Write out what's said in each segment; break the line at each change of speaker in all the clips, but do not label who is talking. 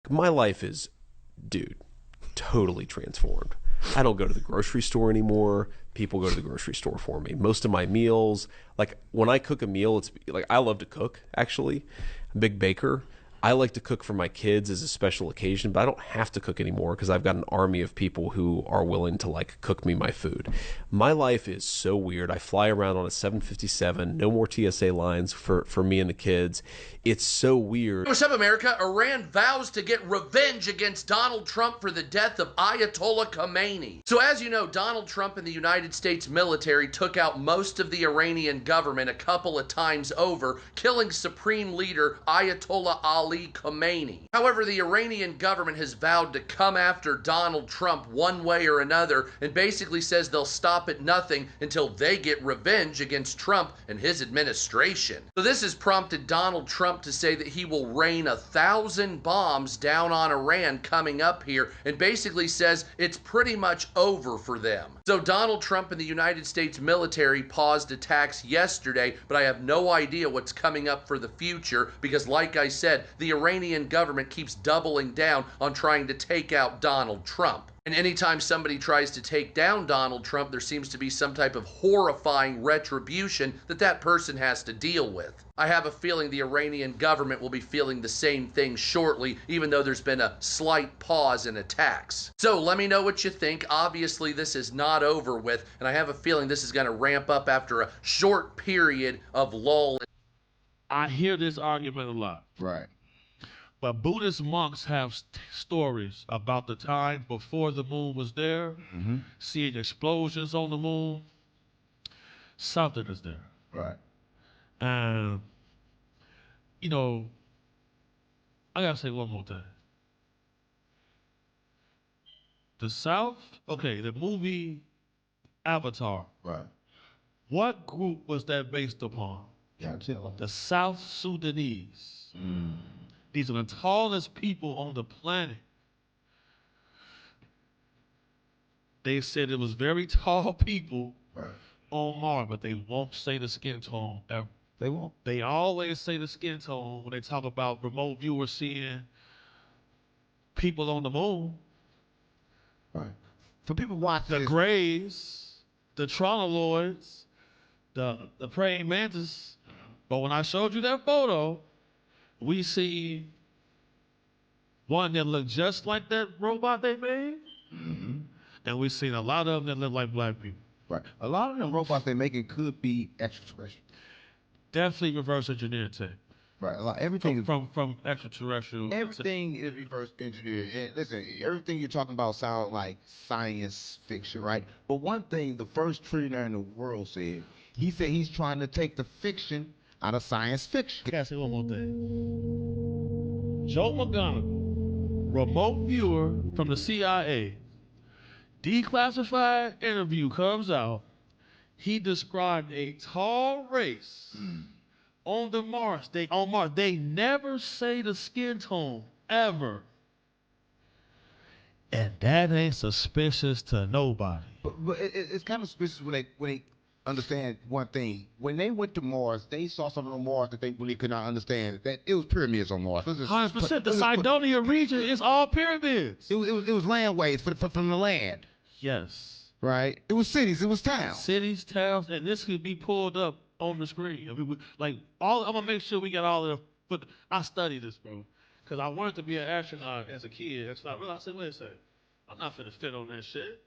my life is, dude, totally transformed. I don't go to the grocery store anymore. People go to the grocery store for me. Most of my meals, like when I cook a meal, it's like I love to cook, actually. I'm a big baker. I like to cook for my kids as a special occasion, but I don't have to cook anymore because I've got an army of people who are willing to like cook me my food. My life is so weird. I fly around on a 757, no more TSA lines for me and the kids. It's so weird.
What's up, America? Iran vows to get revenge against Donald Trump for the death of Ayatollah Khomeini. So as you know, Donald Trump and the United States military took out most of the Iranian government a couple of times over, killing Supreme Leader Ayatollah Ali Khomeini. However, the Iranian government has vowed to come after Donald Trump one way or another and basically says they'll stop at nothing until they get revenge against Trump and his administration. So this has prompted Donald Trump to say that he will rain 1,000 bombs down on Iran coming up here and basically says it's pretty much over for them. So Donald Trump and the United States military paused attacks yesterday, but I have no idea what's coming up for the future because, like I said, the Iranian government keeps doubling down on trying to take out Donald Trump. And anytime somebody tries to take down Donald Trump, there seems to be some type of horrifying retribution that that person has to deal with. I have a feeling the Iranian government will be feeling the same thing shortly, even though there's been a slight pause in attacks. So let me know what you think. Obviously, this is not over with, and I have a feeling this is going to ramp up after a short period of lull.
I hear this argument a lot.
Right.
But Buddhist monks have stories about the time before the moon was there, seeing explosions on the moon. Something is there.
Right.
And, you know, I gotta say one more thing. The South, okay, the movie Avatar.
Right.
What group was that based upon?
Yeah, tell.
The South Sudanese. These are the tallest people on the planet. They said it was very tall people on Mars, but they won't say the skin tone ever.
They won't.
They always say the skin tone when they talk about remote viewers seeing people on the moon.
Right. For people watching
The Greys, the Tronoloids, the praying mantis. But when I showed you that photo, we see one that looked just like that robot they made, and we've seen a lot of them that look like black people.
Right. A lot of them robots they're making could be extraterrestrial.
Definitely reverse engineered tech.
Right. A lot, everything
from extraterrestrial.
everything is reverse engineered. And listen, everything you're talking about sounds like science fiction, right? But one thing the first trillionaire in the world said, he said he's trying to take the fiction out of science fiction.
I gotta say one more thing. Joe McGonigal, remote viewer from the CIA, declassified interview comes out. He described a tall race on the Mars. On Mars, they never say the skin tone ever, and that ain't suspicious to nobody.
But it's kind of suspicious when they understand one thing. When they went to Mars, they saw something on Mars that they really could not understand. That it was pyramids on Mars.
100%. The Cydonia region is all pyramids.
It was landways from the land.
Yes.
Right. It was cities. It was towns.
Cities, towns, and this could be pulled up on the screen. I mean, I'm gonna make sure we got all of them. But I studied this, bro, because I wanted to be an astronaut as a kid. That's not real. I said, wait a second, I'm not finna fit on that shit.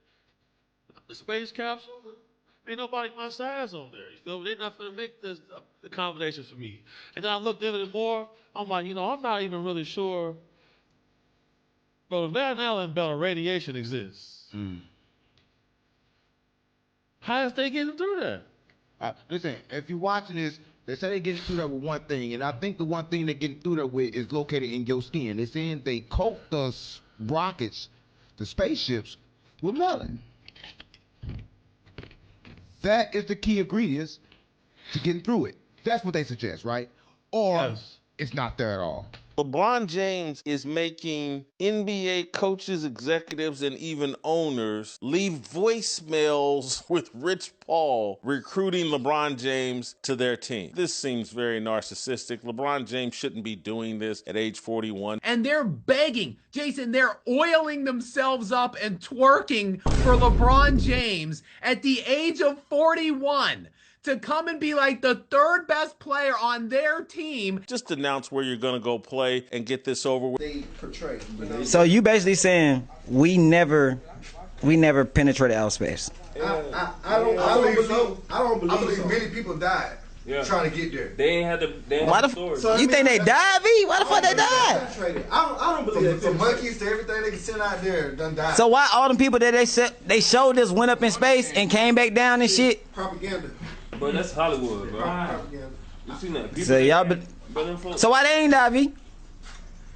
The space capsule. Ain't nobody my size on there. You feel me? They're not gonna make this the combination for me. And then I looked at it more. I'm like, I'm not even really sure. Bro, the Van Allen belt of radiation exists. How is they getting through that?
Listen, if you're watching this, they say they getting through that with one thing, and I think the one thing they're getting through that with is located in your skin. They're saying they coat the rockets, the spaceships, with melanin. That is the key ingredients to getting through it. That's what they suggest, right? Or it's not there at all.
LeBron James is making NBA coaches, executives, and even owners leave voicemails with Rich Paul recruiting LeBron James to their team. This seems very narcissistic. LeBron James shouldn't be doing this at age 41.
And they're begging, Jason, they're oiling themselves up and twerking for LeBron James at the age of 41. To come and be like the third best player on their team.
Just announce where you're going to go play and get this over with.
So you basically saying we never penetrated outer space.
I don't believe many people died trying to get there.
They ain't had the.
Why the you think they died, V? Why the fuck they died?
I don't believe from monkeys to everything they can send out there done died.
So why all them people that they showed this went up in space and came back down and shit?
Propaganda.
But that's Hollywood, bro. You seen that?
So y'all so why they ain't die, V?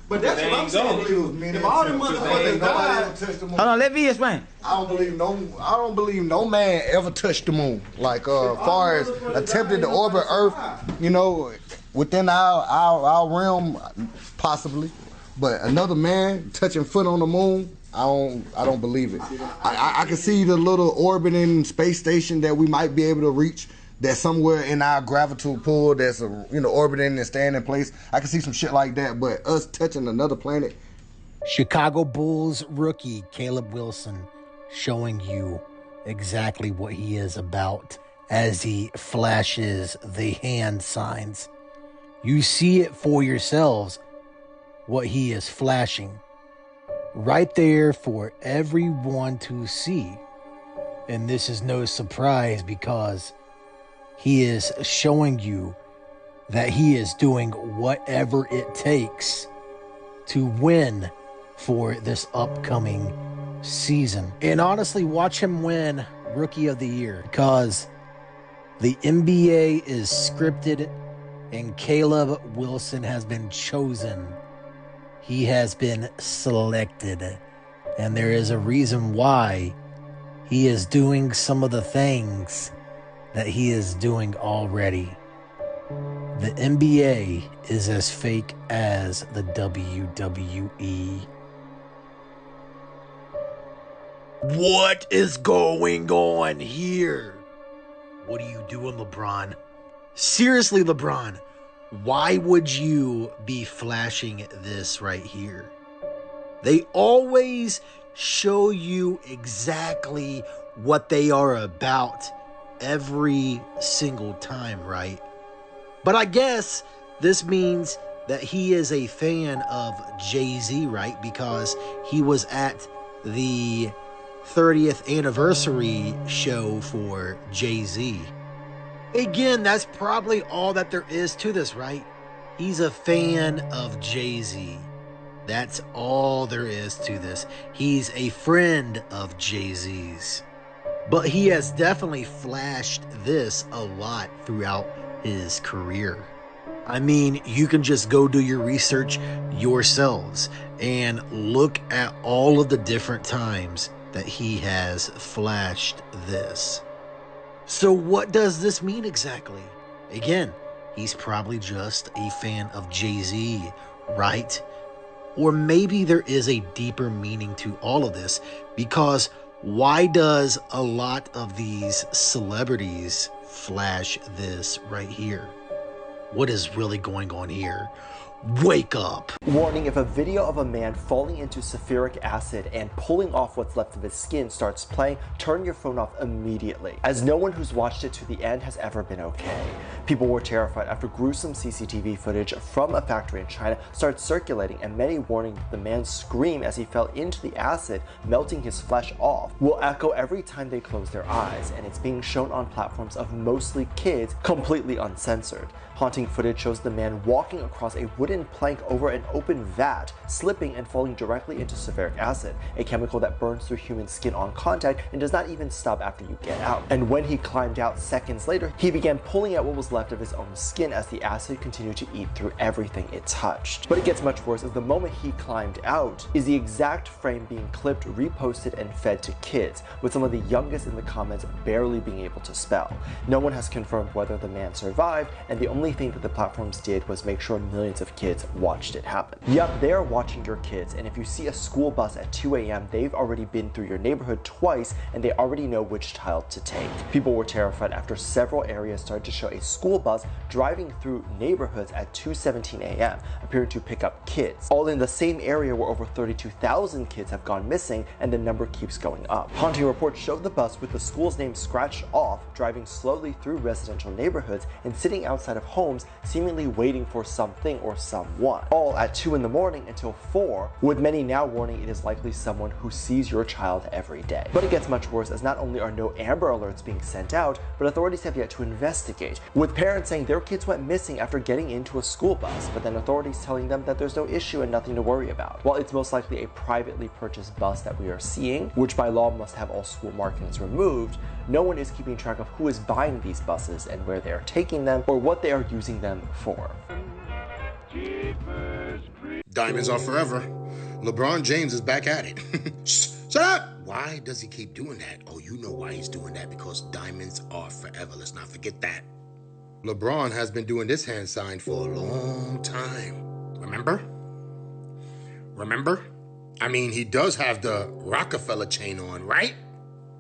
But that's what I'm saying. If all them motherfuckers died,
hold on, let V explain.
I don't believe no man ever touched the moon. Like far as attempted to orbit Earth, you know, within our realm, possibly. But another man touching foot on the moon, I don't believe it. I can see the little orbiting space station that we might be able to reach. That's somewhere in our gravitational pull that's orbiting and staying in place. I can see some shit like that, but us touching another planet.
Chicago Bulls rookie Caleb Wilson showing you exactly what he is about as he flashes the hand signs. You see it for yourselves what he is flashing right there for everyone to see. And this is no surprise because he is showing you that he is doing whatever it takes to win for this upcoming season. And honestly, watch him win Rookie of the Year because the NBA is scripted and Caleb Wilson has been chosen. He has been selected. And there is a reason why he is doing some of the things that he is doing already. The NBA is as fake as the WWE. What is going on here? What are you doing, LeBron? Seriously, LeBron, why would you be flashing this right here? They always show you exactly what they are about every single time, right? But I guess this means that he is a fan of Jay-Z, right? Because he was at the 30th anniversary show for Jay-Z. Again, that's probably all that there is to this, right? He's a fan of Jay-Z. That's all there is to this. He's a friend of Jay-Z's. But he has definitely flashed this a lot throughout his career. I mean, you can just go do your research yourselves and look at all of the different times that he has flashed this. So what does this mean exactly? Again, he's probably just a fan of Jay-Z, right? Or maybe there is a deeper meaning to all of this, because why does a lot of these celebrities flash this right here? What is really going on here? Wake up!
Warning, if a video of a man falling into sulfuric acid and pulling off what's left of his skin starts playing, turn your phone off immediately, as no one who's watched it to the end has ever been okay. People were terrified after gruesome CCTV footage from a factory in China started circulating, and many warning that the man's scream as he fell into the acid, melting his flesh off, will echo every time they close their eyes, and it's being shown on platforms of mostly kids, completely uncensored. Haunting footage shows the man walking across a wooden plank over an open vat, slipping and falling directly into sulfuric acid, a chemical that burns through human skin on contact and does not even stop after you get out. And when he climbed out seconds later, he began pulling out what was left of his own skin as the acid continued to eat through everything it touched. But it gets much worse, as the moment he climbed out is the exact frame being clipped, reposted, and fed to kids, with some of the youngest in the comments barely being able to spell. No one has confirmed whether the man survived, and the only thing that the platforms did was make sure millions of kids watched it happen. Yep, they're watching your kids, and if you see a school bus at 2 a.m., they've already been through your neighborhood twice, and they already know which child to take. People were terrified after several areas started to show a school bus driving through neighborhoods at 2:17 a.m., appearing to pick up kids, all in the same area where over 32,000 kids have gone missing, and the number keeps going up. Haunting reports showed the bus with the school's name scratched off, driving slowly through residential neighborhoods and sitting outside of homes, seemingly waiting for something or someone, all at 2 in the morning until 4, with many now warning it is likely someone who sees your child every day. But it gets much worse, as not only are no Amber Alerts being sent out, but authorities have yet to investigate, with parents saying their kids went missing after getting into a school bus, but then authorities telling them that there's no issue and nothing to worry about. While it's most likely a privately purchased bus that we are seeing, which by law must have all school markings removed, no one is keeping track of who is buying these buses and where they are taking them or what they are using them for.
Diamonds are forever. LeBron James is back at it. Shut up! Why does he keep doing that? Oh, you know why he's doing that, because diamonds are forever. Let's not forget that. LeBron has been doing this hand sign for a long time. Remember? Remember? I mean, he does have the Rockefeller chain on, right?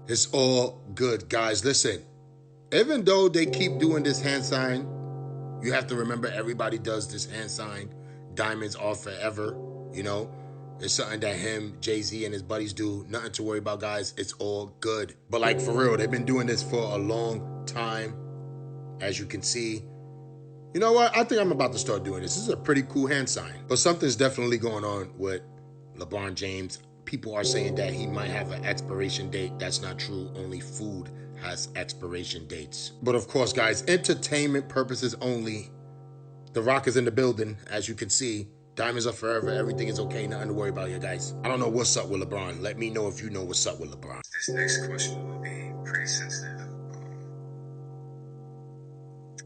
It's all good, guys. Listen, even though they keep doing this hand sign, you have to remember everybody does this hand sign. Diamonds are forever, you know? It's something that him, Jay-Z, and his buddies do. Nothing to worry about, guys. It's all good. But like, for real, they've been doing this for a long time, as you can see. You know what? I think I'm about to start doing this. This is a pretty cool hand sign. But something's definitely going on with LeBron James. People are saying that he might have an expiration date. That's not true. Only food has expiration dates. But of course, guys, entertainment purposes only. The Rock is in the building, as you can see. Diamonds are forever. Everything is okay. Nothing to worry about here, guys. I don't know what's up with LeBron. Let me know if you know what's up with LeBron.
This next question will be pretty sensitive.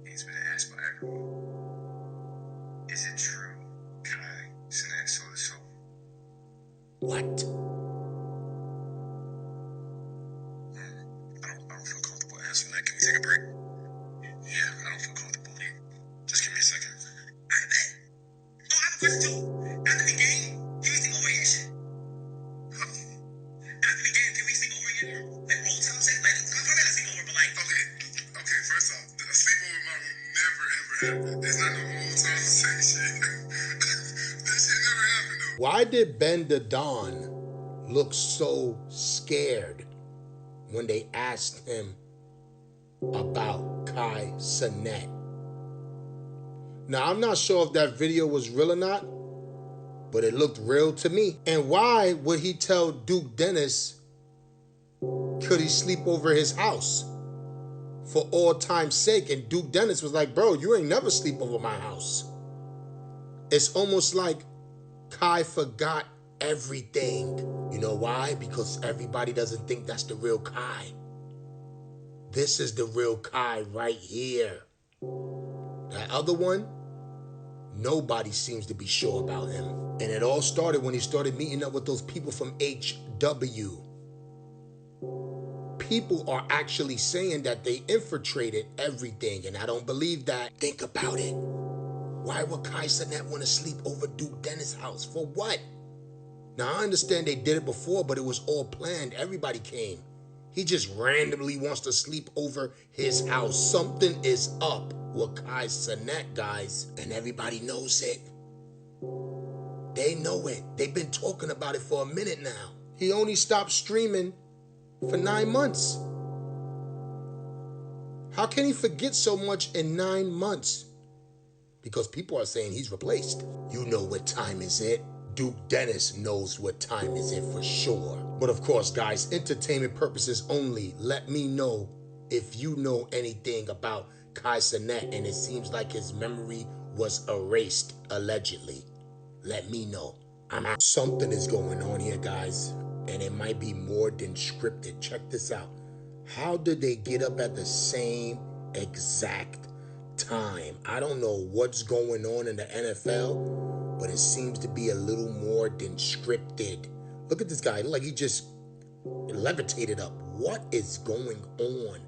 It's been asked by everyone. Is it true Kai Cenat sold his soul?
What?
I don't feel comfortable answering that. Can we take a break? Yeah, I don't feel comfortable. Just give me a second. I bet. No, I have a question too. After the game, can we sleep over here shit? After the game, can we sleep over here? Like old time shit? Like, I'm probably not sleep over, but like. Okay, first off, a sleepover in my room never ever happened. It's not no old time shit. That shit never happened though.
Why did Ben the Don look so scared when they asked him about Kai Cenat? Now, I'm not sure if that video was real or not, but it looked real to me. And why would he tell Duke Dennis could he sleep over his house for all time's sake? And Duke Dennis was like, bro, you ain't never sleep over my house. It's almost like Kai forgot everything. You know why? Because everybody doesn't think that's the real Kai. This is the real Kai right here. That other one, nobody seems to be sure about him. And it all started when he started meeting up with those people from HW. People are actually saying that they infiltrated everything, and I don't believe that. Think about it. Why would Kai Cenat want to sleep over Duke Dennis' house? For what? Now, I understand they did it before, but it was all planned. Everybody came. He just randomly wants to sleep over his house. Something is up with Kai Cenat, guys, and everybody knows it. They know it. They've been talking about it for a minute now. He only stopped streaming for 9 months. How can he forget so much in 9 months? Because people are saying he's replaced. You know what time is it? Duke Dennis knows what time is it for sure. But of course, guys, entertainment purposes only. Let me know if you know anything about Kai Cenat and it seems like his memory was erased, allegedly. Let me know. I'm out. Something is going on here, guys, and it might be more than scripted. Check this out. How did they get up at the same exact time? I don't know what's going on in the NFL, but it seems to be a little more than scripted. Look at this guy. Like he just levitated up. What is going on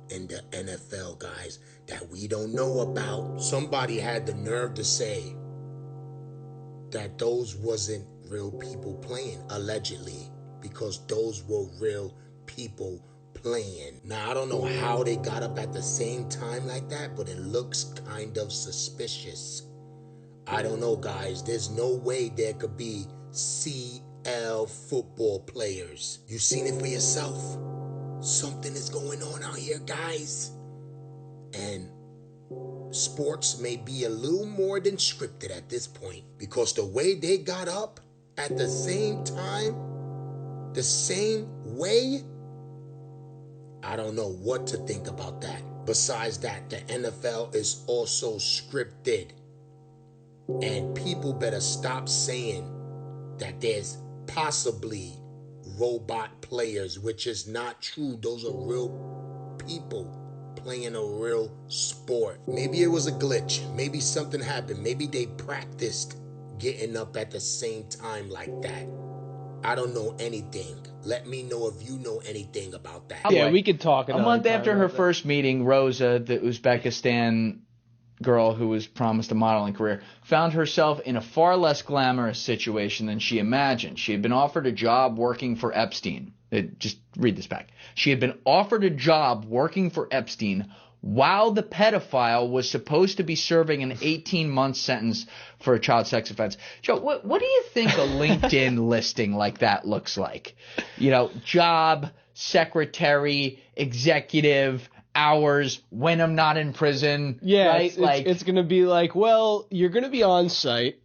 in the NFL, guys, that we don't know about? Somebody had the nerve to say that those wasn't real people playing, allegedly, because those were real people playing. Now, I don't know how they got up at the same time like that, but it looks kind of suspicious. I don't know, guys. There's no way there could be CL football players. You seen it for yourself. Something is going on out here, guys. And sports may be a little more than scripted at this point, because the way they got up at the same time, the same way, I don't know what to think about that. Besides that, the NFL is also scripted. And people better stop saying that there's possibly robot players, which is not true. Those are real people playing a real sport. Maybe it was a glitch. Maybe something happened. Maybe they practiced getting up at the same time like that. I don't know anything. Let me know if you know anything about that.
Yeah, we could talk.
A month after her first meeting, Rosa, the Uzbekistan girl who was promised a modeling career, found herself in a far less glamorous situation than she imagined. She had been offered a job working for Epstein. Just read this back. She had been offered a job working for Epstein while the pedophile was supposed to be serving an 18-month sentence for a child sex offense. Joe, what do you think a LinkedIn listing like that looks like? You know, job, secretary, executive, hours, when I'm not in prison.
Yeah,
right?
it's going to be like, well, you're going to be on site.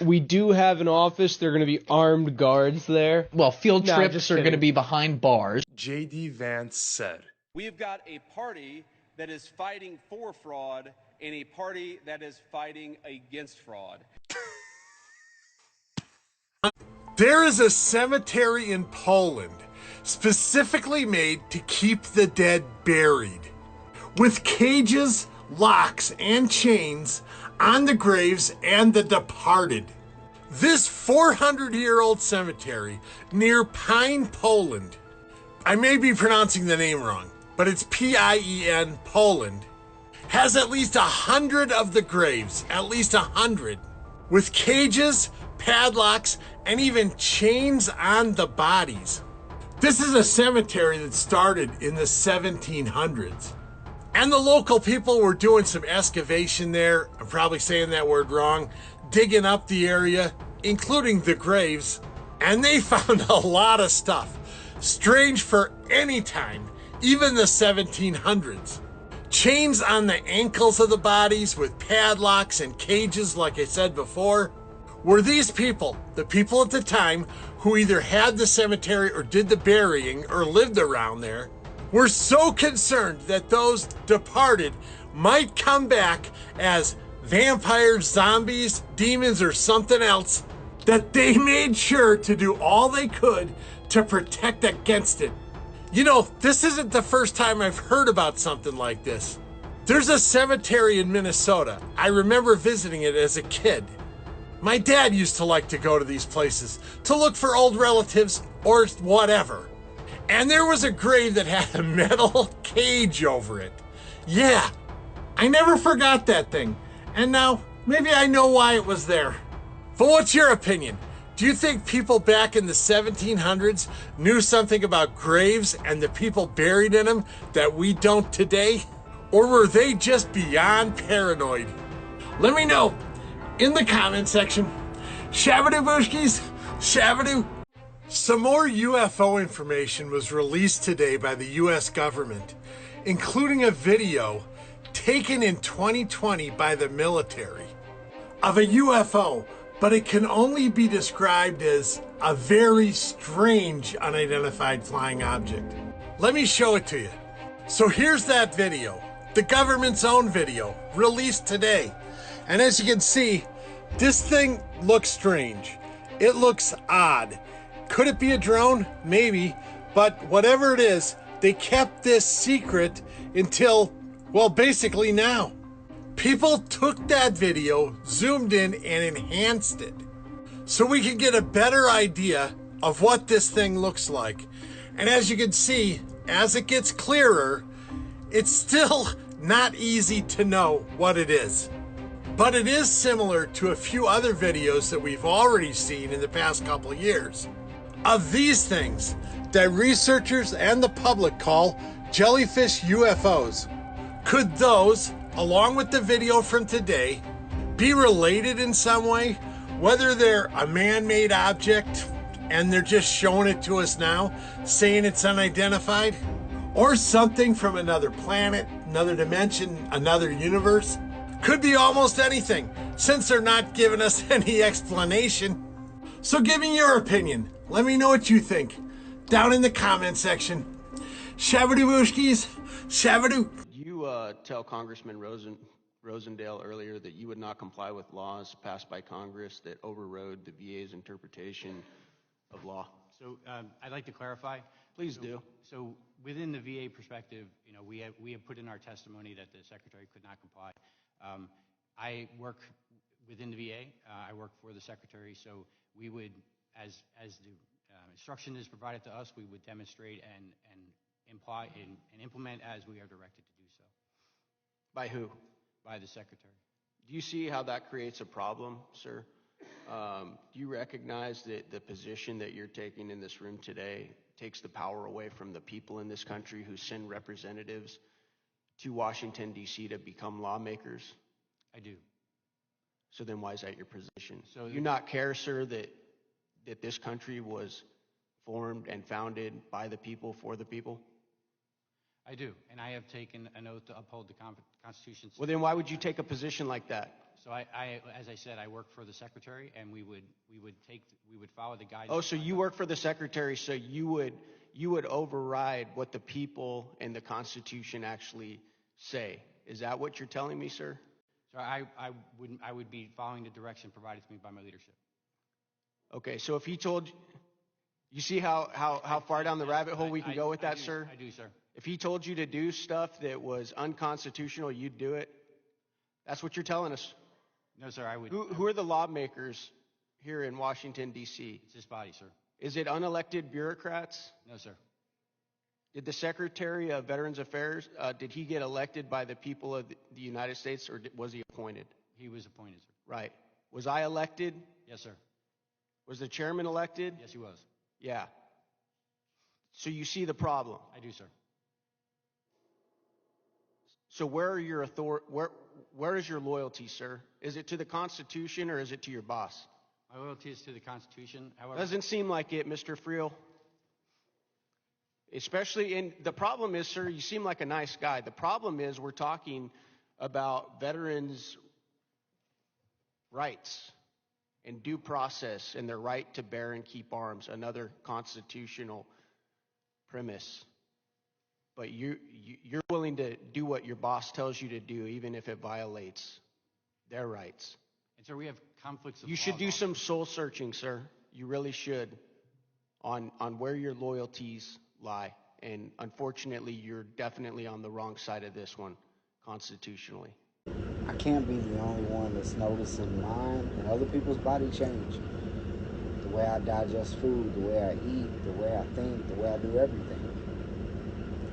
We do have an office. There are going to be armed guards there.
Well, field trips are going to be behind bars.
J.D. Vance said,
"We have got a party that is fighting for fraud and a party that is fighting against fraud."
There is a cemetery in Poland specifically made to keep the dead buried, with cages, locks, and chains on the graves and the departed. This 400-year-old cemetery near Pine, Poland, I may be pronouncing the name wrong, but it's P-I-E-N, Poland, has at least 100 of the graves, at least 100, with cages, padlocks, and even chains on the bodies. This is a cemetery that started in the 1700s. And the local people were doing some excavation there. I'm probably saying that word wrong. Digging up the area, including the graves. And they found a lot of stuff. Strange for any time, even the 1700s. Chains on the ankles of the bodies with padlocks and cages, like I said before. Were these people, the people at the time who either had the cemetery or did the burying or lived around there, were so concerned that those departed might come back as vampires, zombies, demons, or something else, that they made sure to do all they could to protect against it. You know, this isn't the first time I've heard about something like this. There's a cemetery in Minnesota. I remember visiting it as a kid. My dad used to like to go to these places to look for old relatives or whatever. And there was a grave that had a metal cage over it. Yeah, I never forgot that thing. And now, maybe I know why it was there. But what's your opinion? Do you think people back in the 1700s knew something about graves and the people buried in them that we don't today? Or were they just beyond paranoid? Let me know in the comment section. Shabadoo Bushkis, Shabadoo. Some more UFO information was released today by the US government, including a video taken in 2020 by the military of a UFO, but it can only be described as a very strange unidentified flying object. Let me show it to you. So here's that video, the government's own video, released today. And as you can see, this thing looks strange. It looks odd. Could it be a drone? Maybe. But whatever it is, they kept this secret until, well, basically now. People took that video, zoomed in, and enhanced it so we can get a better idea of what this thing looks like. And as you can see, as it gets clearer, it's still not easy to know what it is. But it is similar to a few other videos that we've already seen in the past couple of years of these things that researchers and the public call jellyfish UFOs. Could those, along with the video from today, be related in some way? Whether they're a man-made object and they're just showing it to us now, saying it's unidentified, or something from another planet, another dimension, another universe. Could be almost anything, since they're not giving us any explanation. So give me your opinion. Let me know what you think down in the comment section. Shabadoo booshkies, shabadoo.
You tell Congressman Rosendale earlier that you would not comply with laws passed by Congress that overrode the VA's interpretation of law.
So I'd like to clarify.
Please do.
So within the VA perspective, you know, we have put in our testimony that the Secretary could not comply. I work within the VA. I work for the Secretary, so we would, as the instruction is provided to us, we would demonstrate and imply and implement as we are directed to do so.
By who?
By the Secretary.
Do you see how that creates a problem, sir? Do you recognize that the position that you're taking in this room today takes the power away from the people in this country who send representatives to Washington, D.C. to become lawmakers?
I do.
So then why is that your position?
So
you not care, sir, that this country was formed and founded by the people for the people?
I do, and I have taken an oath to uphold the Constitution.
Well, then why would you take a position like that?
So as I said, I work for the Secretary, and we would follow the guidance.
Oh, so you work for the Secretary, so you would override what the people and the Constitution actually say. Is that what you're telling me, sir?
So I would be following the direction provided to me by my leadership.
Okay, so if he told you see how far down the rabbit hole we can go with that, sir?
I do, sir.
If he told you to do stuff that was unconstitutional, you'd do it? That's what you're telling us?
No, sir, I would.
Who are the lawmakers here in Washington, D.C.?
It's this body, sir.
Is it unelected bureaucrats?
No, sir.
Did the Secretary of Veterans Affairs, did he get elected by the people of the United States, or was he appointed?
He was appointed, sir.
Right. Was I elected?
Yes, sir.
Was the chairman elected?
Yes, he was.
Yeah. So you see the problem?
I do, sir.
So where are your where is your loyalty, sir? Is it to the Constitution or is it to your boss?
My loyalty is to the Constitution. However,
doesn't seem like it, Mr. Friel. Especially the problem is, sir, you seem like a nice guy. The problem is we're talking about veterans' rights and due process and their right to bear and keep arms, another constitutional premise. But you're willing to do what your boss tells you to do, even if it violates their rights.
And so we have conflicts of
You should do some soul searching, sir. You really should, on where your loyalties lie. And unfortunately, you're definitely on the wrong side of this one, constitutionally.
I can't be the only one that's noticing mine and other people's body change. The way I digest food, the way I eat, the way I think, the way I do everything.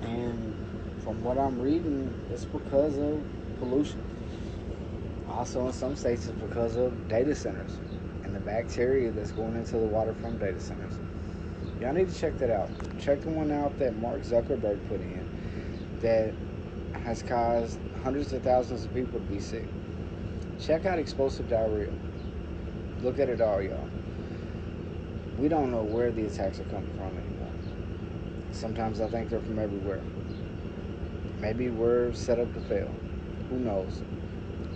And from what I'm reading, it's because of pollution. Also, in some states, it's because of data centers and the bacteria that's going into the water from data centers. Y'all need to check that out. Check the one out that Mark Zuckerberg put in that has caused hundreds of thousands of people to be sick. Check out explosive diarrhea. Look at it all, y'all. We don't know where the attacks are coming from anymore. Sometimes I think they're from everywhere. Maybe we're set up to fail. Who knows?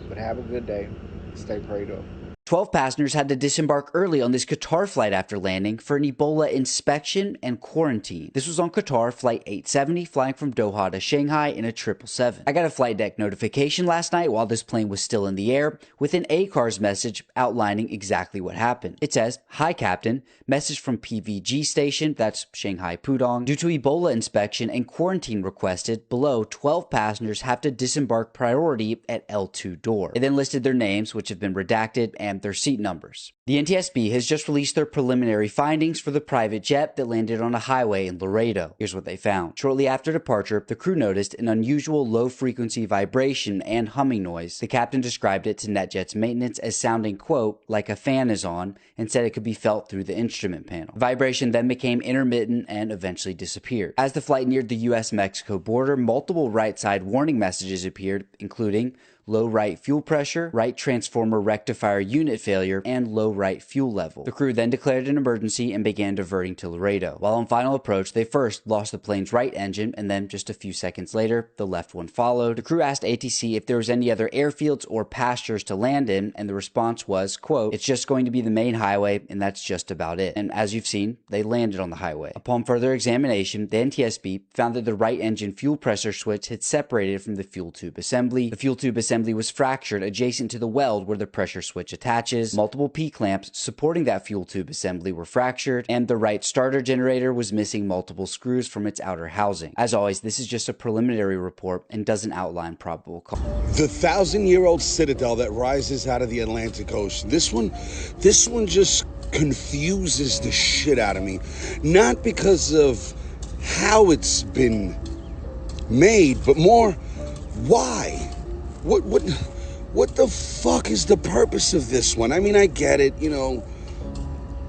But have a good day. Stay prayed up.
12 passengers had to disembark early on this Qatar flight after landing for an Ebola inspection and quarantine. This was on Qatar Flight 870 flying from Doha to Shanghai in a 777. I got a flight deck notification last night while this plane was still in the air with an ACARS message outlining exactly what happened. It says, "Hi Captain, message from PVG station," that's Shanghai Pudong, "due to Ebola inspection and quarantine requested, below 12 passengers have to disembark priority at L2 door." It then listed their names, which have been redacted, and and their seat numbers. The NTSB has just released their preliminary findings for the private jet that landed on a highway in Laredo. Here's what they found. Shortly after departure, the crew noticed an unusual low-frequency vibration and humming noise. The captain described it to NetJet's maintenance as sounding, quote, like a fan is on, and said it could be felt through the instrument panel. Vibration then became intermittent and eventually disappeared. As the flight neared the U.S.-Mexico border, multiple right-side warning messages appeared, including low right fuel pressure, right transformer rectifier unit failure, and low right fuel level. The crew then declared an emergency and began diverting to Laredo. While on final approach, they first lost the plane's right engine, and then just a few seconds later, the left one followed. The crew asked ATC if there was any other airfields or pastures to land in, and the response was, quote, it's just going to be the main highway, and that's just about it. And as you've seen, they landed on the highway. Upon further examination, the NTSB found that the right engine fuel pressure switch had separated from the fuel tube assembly. The fuel tube assembly was fractured adjacent to the weld where the pressure switch attaches. Multiple P-clamps supporting that fuel tube assembly were fractured, and the right starter generator was missing multiple screws from its outer housing. As always, this is just a preliminary report and doesn't outline probable cause.
The 1,000-year-old citadel that rises out of the Atlantic Ocean. This one just confuses the shit out of me. Not because of how it's been made, but more why. What the fuck is the purpose of this one? I mean, I get it, you know.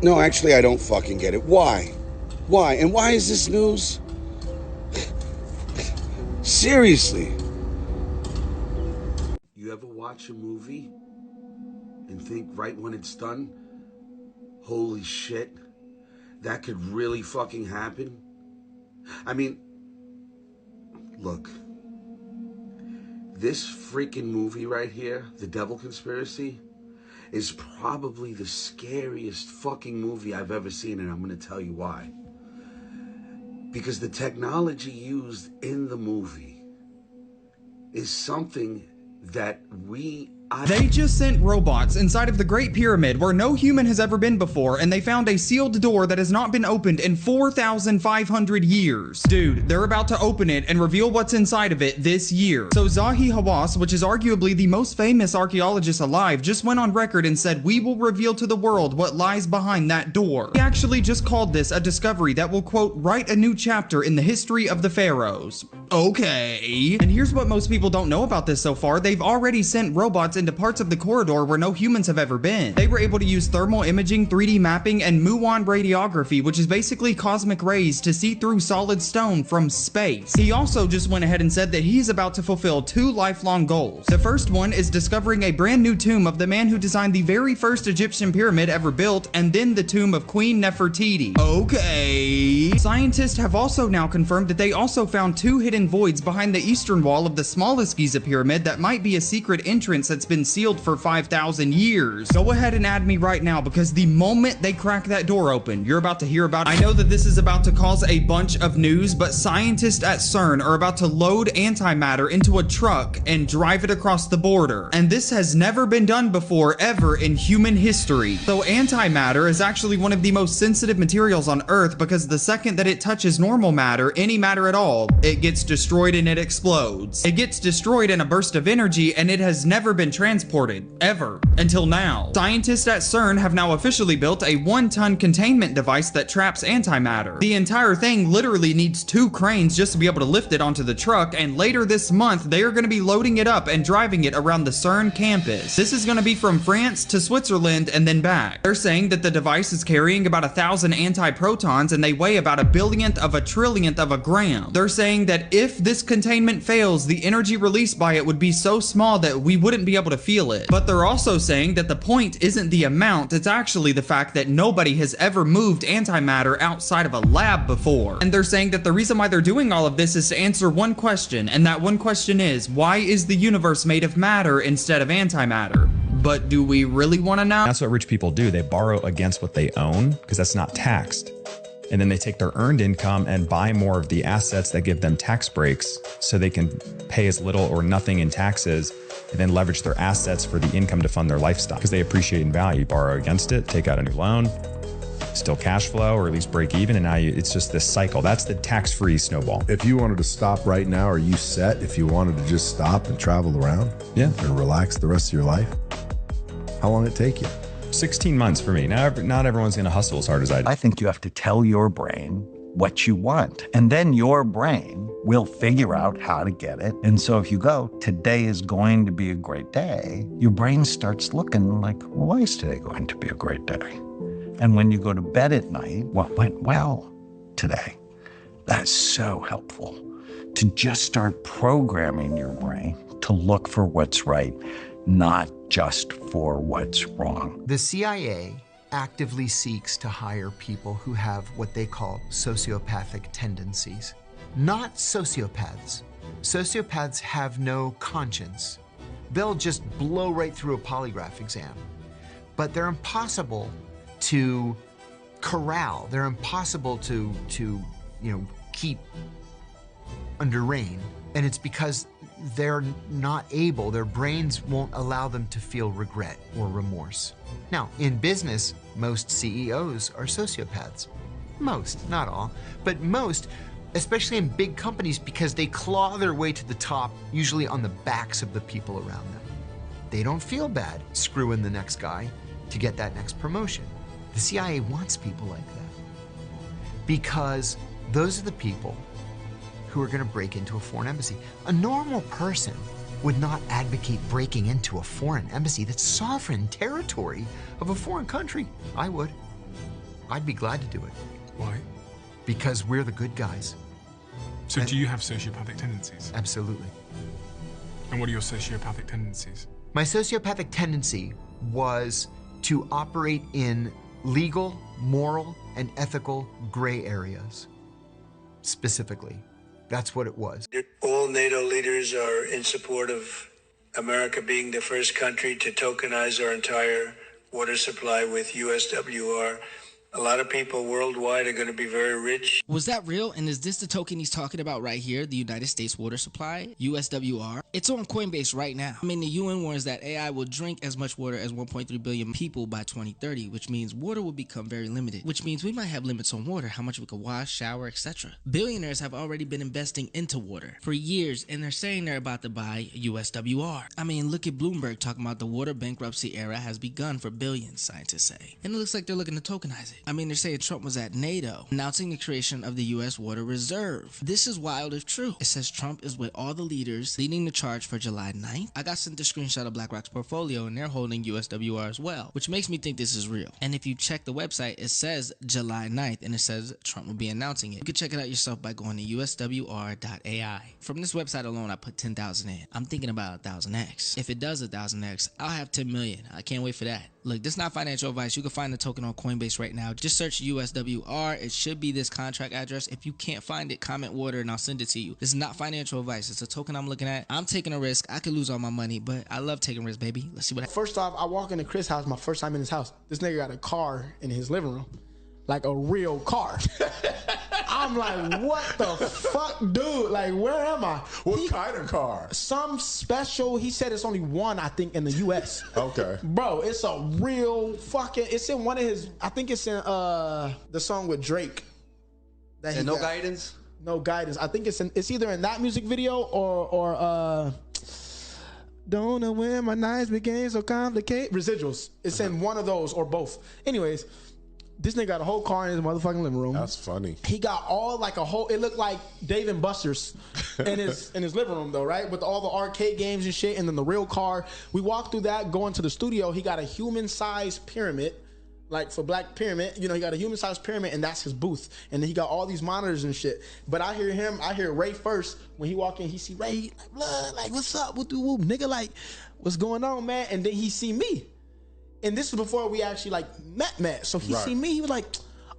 No, actually, I don't fucking get it. Why? Why? And why is this news? Seriously. You ever watch a movie and think right when it's done, holy shit, that could really fucking happen? I mean, look. This freaking movie right here, The Devil Conspiracy, is probably the scariest fucking movie I've ever seen, and I'm going to tell you why. Because the technology used in the movie is something that
They just sent robots inside of the Great Pyramid where no human has ever been before, and they found a sealed door that has not been opened in 4,500 years. Dude, they're about to open it and reveal what's inside of it this year. So Zahi Hawass, which is arguably the most famous archaeologist alive, just went on record and said, we will reveal to the world what lies behind that door. He actually just called this a discovery that will, quote, write a new chapter in the history of the pharaohs. Okay. And here's what most people don't know about this so far. They've already sent robots into parts of the corridor where no humans have ever been. They were able to use thermal imaging, 3D mapping, and muon radiography, which is basically cosmic rays to see through solid stone from space. He also just went ahead and said that he's about to fulfill 2 lifelong goals. The first one is discovering a brand new tomb of the man who designed the very first Egyptian pyramid ever built, and then the tomb of Queen Nefertiti. Okay. Scientists have also now confirmed that they also found 2 hidden voids behind the eastern wall of the smallest Giza pyramid that might be a secret entrance that's been sealed for 5,000 years. Go ahead and add me right now, because the moment they crack that door open, you're about to hear about it. I know that this is about to cause a bunch of news, but scientists at CERN are about to load antimatter into a truck and drive it across the border. And this has never been done before, ever in human history. So antimatter is actually one of the most sensitive materials on Earth, because the second that it touches normal matter, any matter at all, it gets destroyed and it explodes. It gets destroyed in a burst of energy, and it has never been transported, ever, until now. Scientists at CERN have now officially built a 1-ton containment device that traps antimatter. The entire thing literally needs 2 cranes just to be able to lift it onto the truck, and later this month, they are going to be loading it up and driving it around the CERN campus. This is going to be from France to Switzerland and then back. They're saying that the device is carrying about 1,000 antiprotons, and they weigh about 1/1000th of a trillionth of a gram. They're saying that if this containment fails, the energy released by it would be so small that we wouldn't be able to feel it. But they're also saying that the point isn't the amount, it's actually the fact that nobody has ever moved antimatter outside of a lab before. And they're saying that the reason why they're doing all of this is to answer one question, and that one question is, why is the universe made of matter instead of antimatter? But do we really want to know?
That's what rich people do. They borrow against what they own because that's not taxed. And then they take their earned income and buy more of the assets that give them tax breaks so they can pay as little or nothing in taxes and then leverage their assets for the income to fund their lifestyle because they appreciate in value. Borrow against it, take out a new loan, still cash flow or at least break even, and now it's just this cycle. That's the tax-free snowball.
If you wanted to stop right now, are you set? If you wanted to just stop and travel around and relax the rest of your life? How long did it take you?
16 months for me. Now, not everyone's going to hustle as hard as I do.
I think you have to tell your brain what you want, and then your brain will figure out how to get it. And so if you go, today is going to be a great day, your brain starts looking like, well, why is today going to be a great day? And when you go to bed at night, what went well today? That's so helpful to just start programming your brain to look for what's right, not just for what's wrong.
The CIA actively seeks to hire people who have what they call sociopathic tendencies. Not sociopaths. Sociopaths have no conscience. They'll just blow right through a polygraph exam. But they're impossible to corral. They're impossible to keep under rein. And it's because they're not able, their brains won't allow them to feel regret or remorse. Now, in business, most CEOs are sociopaths. Most, not all, but most, especially in big companies, because they claw their way to the top, usually on the backs of the people around them. They don't feel bad screwing the next guy to get that next promotion. The CIA wants people like that because those are the people who are going to break into a foreign embassy. A normal person would not advocate breaking into a foreign embassy. That's sovereign territory of a foreign country. I would. I'd be glad to do it.
Why?
Because we're the good guys.
So do you have sociopathic tendencies?
Absolutely.
And what are your sociopathic tendencies?
My sociopathic tendency was to operate in legal, moral, and ethical gray areas, specifically. That's what it was.
All NATO leaders are in support of America being the first country to tokenize our entire water supply with USWR. A lot of people worldwide are going to be very rich.
Was that real? And is this the token he's talking about right here, the United States water supply, USWR? It's on Coinbase right now. I mean, the UN warns that AI will drink as much water as 1.3 billion people by 2030, which means water will become very limited, which means we might have limits on water, how much we can wash, shower, etc. Billionaires have already been investing into water for years, and they're saying they're about to buy USWR. I mean, look at Bloomberg talking about the water bankruptcy era has begun for billions, scientists say. And it looks like they're looking to tokenize it. I mean, they're saying Trump was at NATO, announcing the creation of the U.S. Water Reserve. This is wild if true. It says Trump is with all the leaders leading the charge for July 9th. I got sent a screenshot of BlackRock's portfolio, and they're holding USWR as well, which makes me think this is real. And if you check the website, it says July 9th, and it says Trump will be announcing it. You can check it out yourself by going to uswr.ai. From this website alone, I put 10,000 in. I'm thinking about 1,000x. If it does 1,000x, I'll have 10 million. I can't wait for that. Look, this is not financial advice. You can find the token on Coinbase right now. Just search USWR. It should be this contract address. If you can't find it, comment water and I'll send it to you. This is not financial advice. It's a token I'm looking at. I'm taking a risk. I could lose all my money, but I love taking risks, baby. Let's see what happens.
First off, I walk into Chris' house, my first time in his house. This nigga got a car in his living room. Like a real car. I'm like, what the fuck, dude? Like, where am I?
What kind of car?
Some special. He said it's only one, I think, in the U.S.
Okay.
Bro, it's a real fucking. It's in one of his. I think it's in the song with Drake. That
and No Guidance.
No Guidance. I think it's in. It's either in that music video or don't know when my nights became so complicated. Residuals. It's in one of those or both. Anyways. This nigga got a whole car in his motherfucking living room.
That's funny.
He got all like a whole. It looked like Dave and Buster's in his living room though, right? With all the arcade games and shit, and then the real car. We walked through that, going to the studio. He got a human-sized pyramid, like for Black Pyramid. You know, he got a human-sized pyramid, and that's his booth. And then he got all these monitors and shit. But I hear Ray first. When he walk in, he see Ray like, blood, like what's up? Whoop, nigga, like what's going on, man? And then he see me. And this was before we actually like met. So he see me, he was like,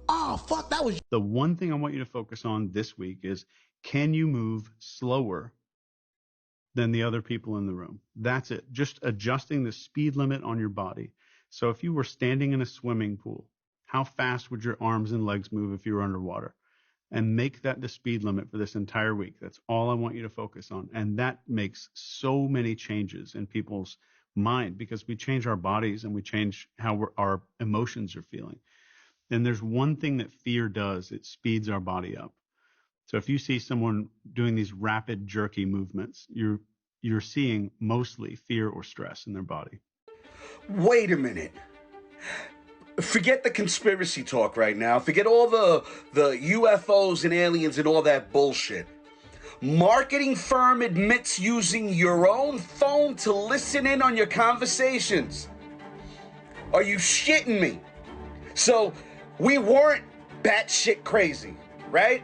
oh, fuck, that was.
The one thing I want you to focus on this week is, can you move slower than the other people in the room? That's it. Just adjusting the speed limit on your body. So if you were standing in a swimming pool, how fast would your arms and legs move if you were underwater? And make that the speed limit for this entire week. That's all I want you to focus on. And that makes so many changes in people's mind, because we change our bodies and we change how our emotions are feeling. And there's one thing that fear does: it speeds our body up. So if you see someone doing these rapid, jerky movements, you're seeing mostly fear or stress in their body.
Wait a minute. Forget the conspiracy talk right now. Forget all the UFOs and aliens and all that bullshit. Marketing firm admits using your own phone to listen in on your conversations. Are you shitting me? So, we weren't batshit crazy, right?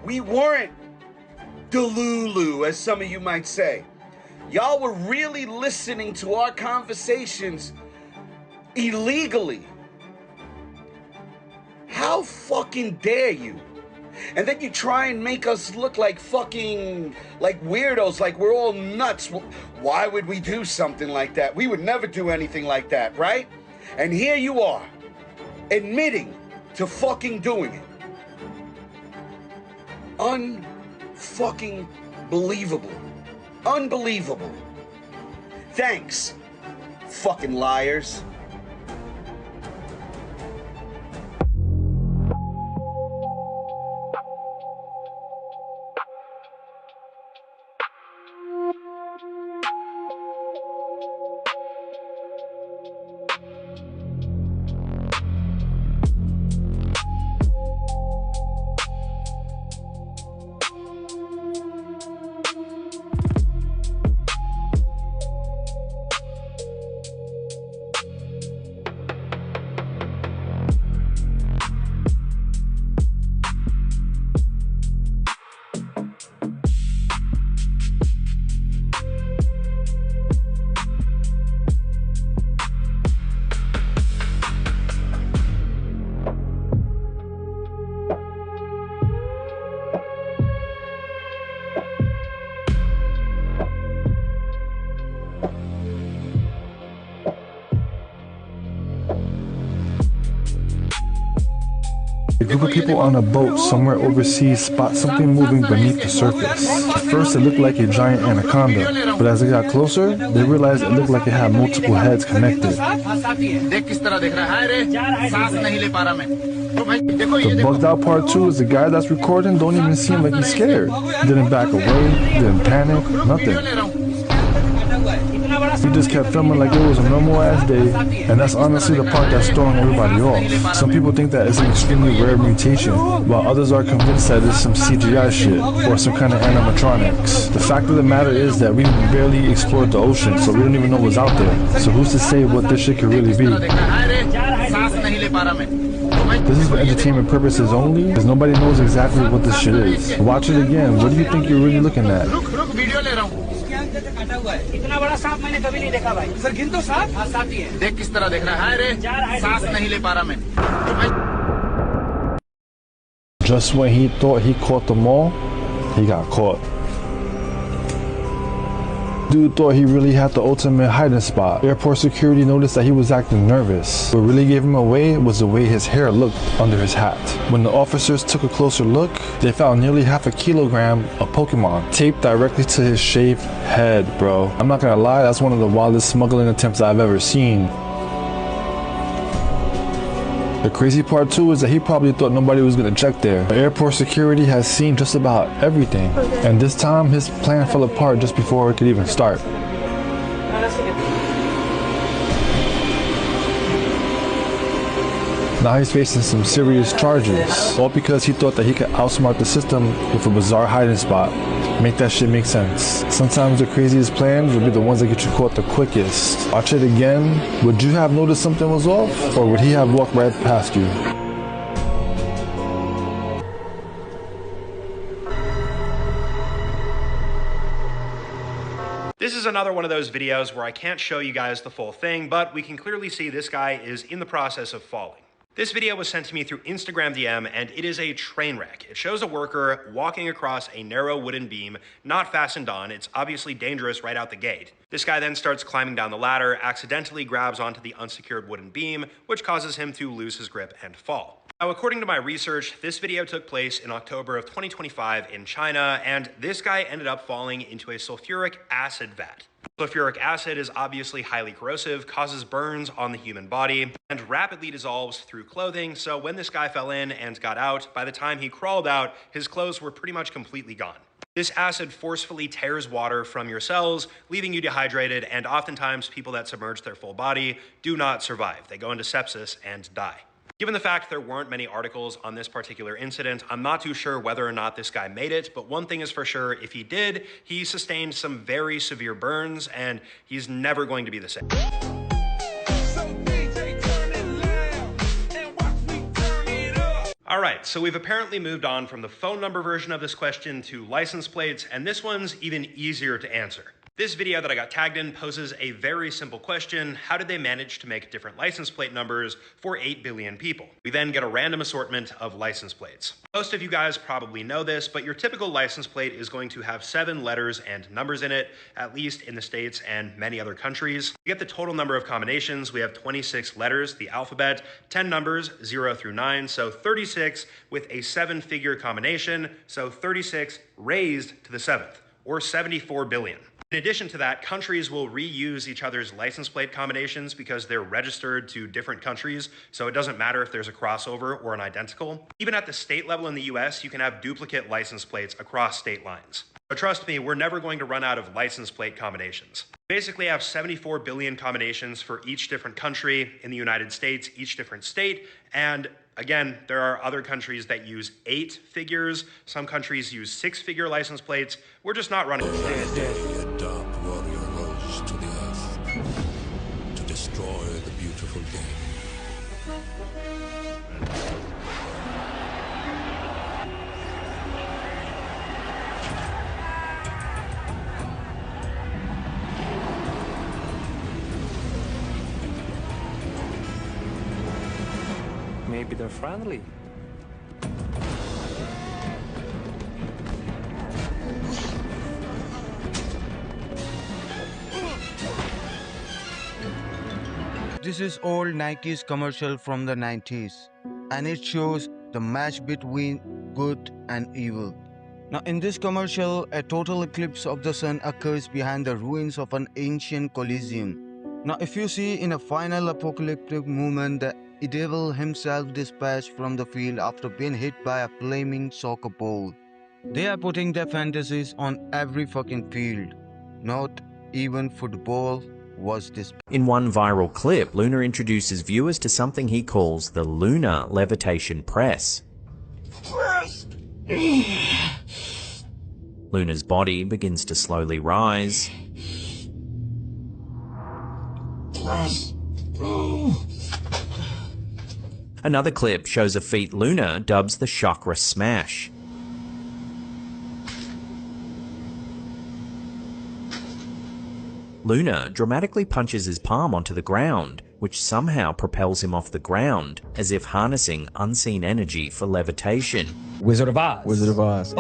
We weren't delulu, as some of you might say. Y'all were really listening to our conversations illegally. How fucking dare you? And then you try and make us look like fucking, like weirdos, like we're all nuts. Why would we do something like that? We would never do anything like that, right? And here you are, admitting to fucking doing it. Unfucking believable. Unbelievable. Thanks, fucking liars.
A group of people on a boat somewhere overseas spot something moving beneath the surface. At first it looked like a giant anaconda, but as it got closer, they realized it looked like it had multiple heads connected. The bugged out part too is the guy that's recording don't even seem like he's scared. Didn't back away, didn't panic, nothing. He just kept filming like it was a normal ass day, and that's honestly the part that's throwing everybody off. Some people think that it's an extremely rare mutation, while others are convinced that it's some CGI shit, or some kind of animatronics. The fact of the matter is that we barely explored the ocean, so we don't even know what's out there. So who's to say what this shit could really be? This is for entertainment purposes only, because nobody knows exactly what this shit is. Watch it again, what do you think you're really looking at? Just when he thought he caught them all, he got caught. Dude thought he really had the ultimate hiding spot. Airport security noticed that he was acting nervous. What really gave him away was the way his hair looked under his hat. When the officers took a closer look, they found nearly half a kilogram of Pokemon taped directly to his shaved head, bro. I'm not gonna lie, that's one of the wildest smuggling attempts I've ever seen. The crazy part too is that he probably thought nobody was gonna check there. The airport security has seen just about everything. And this time his plan fell apart just before it could even start. Now he's facing some serious charges, all because he thought that he could outsmart the system with a bizarre hiding spot. Make that shit make sense. Sometimes the craziest plans will be the ones that get you caught the quickest. Watch it again. Would you have noticed something was off, or would he have walked right past you?
This is another one of those videos where I can't show you guys the full thing, but we can clearly see this guy is in the process of falling. This video was sent to me through Instagram DM, and it is a train wreck. It shows a worker walking across a narrow wooden beam, not fastened on. It's obviously dangerous right out the gate. This guy then starts climbing down the ladder, accidentally grabs onto the unsecured wooden beam, which causes him to lose his grip and fall. Now, according to my research, this video took place in October of 2025 in China, and this guy ended up falling into a sulfuric acid vat. Sulfuric acid is obviously highly corrosive, causes burns on the human body, and rapidly dissolves through clothing, so when this guy fell in and got out, by the time he crawled out, his clothes were pretty much completely gone. This acid forcefully tears water from your cells, leaving you dehydrated, and oftentimes people that submerge their full body do not survive. They go into sepsis and die. Given the fact there weren't many articles on this particular incident, I'm not too sure whether or not this guy made it, but one thing is for sure, if he did, he sustained some very severe burns, and he's never going to be the same. All right, so we've apparently moved on from the phone number version of this question to license plates, and this one's even easier to answer. This video that I got tagged in poses a very simple question. How did they manage to make different license plate numbers for 8 billion people? We then get a random assortment of license plates. Most of you guys probably know this, but your typical license plate is going to have 7 letters and numbers in it, at least in the States and many other countries. To get the total number of combinations, we have 26 letters, the alphabet, 10 numbers, 0 through 9, so 36 with a 7-figure combination, so 36 raised to the 7th, or 74 billion. In addition to that, countries will reuse each other's license plate combinations because they're registered to different countries, so it doesn't matter if there's a crossover or an identical. Even at the state level in the US, you can have duplicate license plates across state lines. But trust me, we're never going to run out of license plate combinations. Basically, I have 74 billion combinations for each different country in the United States, each different state, and again, there are other countries that use 8 figures. Some countries use 6-figure license plates. We're just not running.
A dark warrior rose to the earth to destroy the beautiful game.
Maybe they're friendly.
This is old Nike's commercial from the 90s, and it shows the match between good and evil. Now in this commercial, a total eclipse of the sun occurs behind the ruins of an ancient Colosseum. Now if you see in a final apocalyptic moment, the devil himself dispatched from the field after being hit by a flaming soccer ball. They are putting their fantasies on every fucking field. Not even football was this.
In one viral clip, Luna introduces viewers to something he calls the lunar levitation press. Luna's body begins to slowly rise. Another clip shows a feat Luna dubs the chakra smash. Luna dramatically punches his palm onto the ground, which somehow propels him off the ground, as if harnessing unseen energy for levitation.
Wizard of Oz.
Wizard of Oz.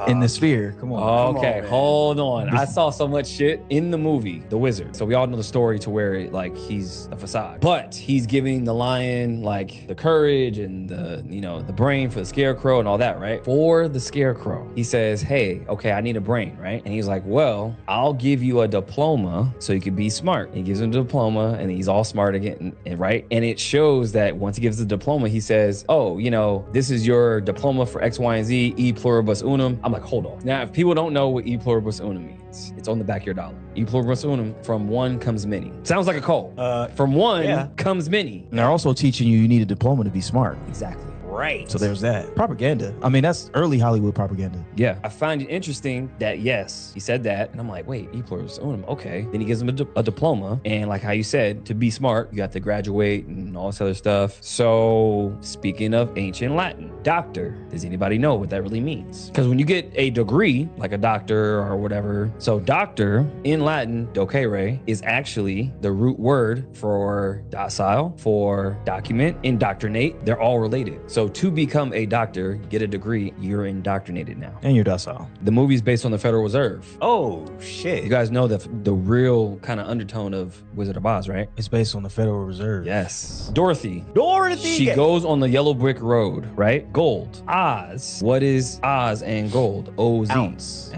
In the sphere. Come on.
Okay,
man.
hold on. I saw so much shit in the movie, The Wizard. So we all know the story to where like he's a facade, but he's giving the lion like the courage and the, you know, the brain for the scarecrow and all that, right? For the scarecrow, he says, hey, okay, I need a brain, right? And he's like, well, I'll give you a diploma so you can be smart. And he gives him the diploma and he's all smart again, right? And it shows that once he gives the diploma, he says, oh, you know, this is your diploma for X, Y, and Z, e pluribus unum. I'm like, hold on. Now, if people don't know what e pluribus unum means, it's on the back of your dollar. E pluribus unum, from one comes many. Sounds like a cult. From one comes many.
And they're also teaching you need a diploma to be smart.
Exactly. Right.
So there's that. Propaganda. I mean, that's early Hollywood propaganda.
Yeah. I find it interesting that, yes, he said that. And I'm like, wait, e pluribus unum, okay. Then he gives him a diploma. And like how you said, to be smart, you have to graduate and all this other stuff. So speaking of ancient Latin, doctor, does anybody know what that really means? Because when you get a degree, like a doctor or whatever, so doctor in Latin, docere, is actually the root word for docile, for document, indoctrinate. They're all related. So to become a doctor, get a degree, you're indoctrinated now.
And you're docile.
The movie's based on the Federal Reserve.
Oh, shit.
You guys know the real kind of undertone of Wizard of Oz, right?
It's based on the Federal Reserve.
Yes. Dorothy.
Dorothy!
She goes on the yellow brick road, right? Gold. Oz. What is Oz and gold? O-Z.
Ounce.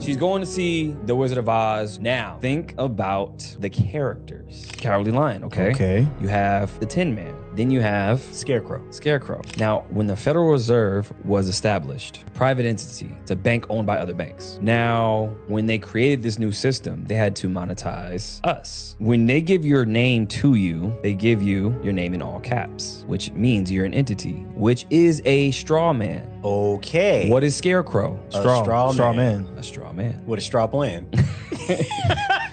She's going to see the Wizard of Oz. Now, think about the characters. Cowardly Lion, okay?
Okay.
You have the Tin Man, Then you have
Scarecrow.
Now, when the Federal Reserve was established, private entity, it's a bank owned by other banks. Now, when they created this new system, they had to monetize us. When they give your name to you, they give you your name in all caps, which means you're an entity, which is a straw man.
Okay.
What is Scarecrow?
Straw man.
A straw man.
With a straw plan.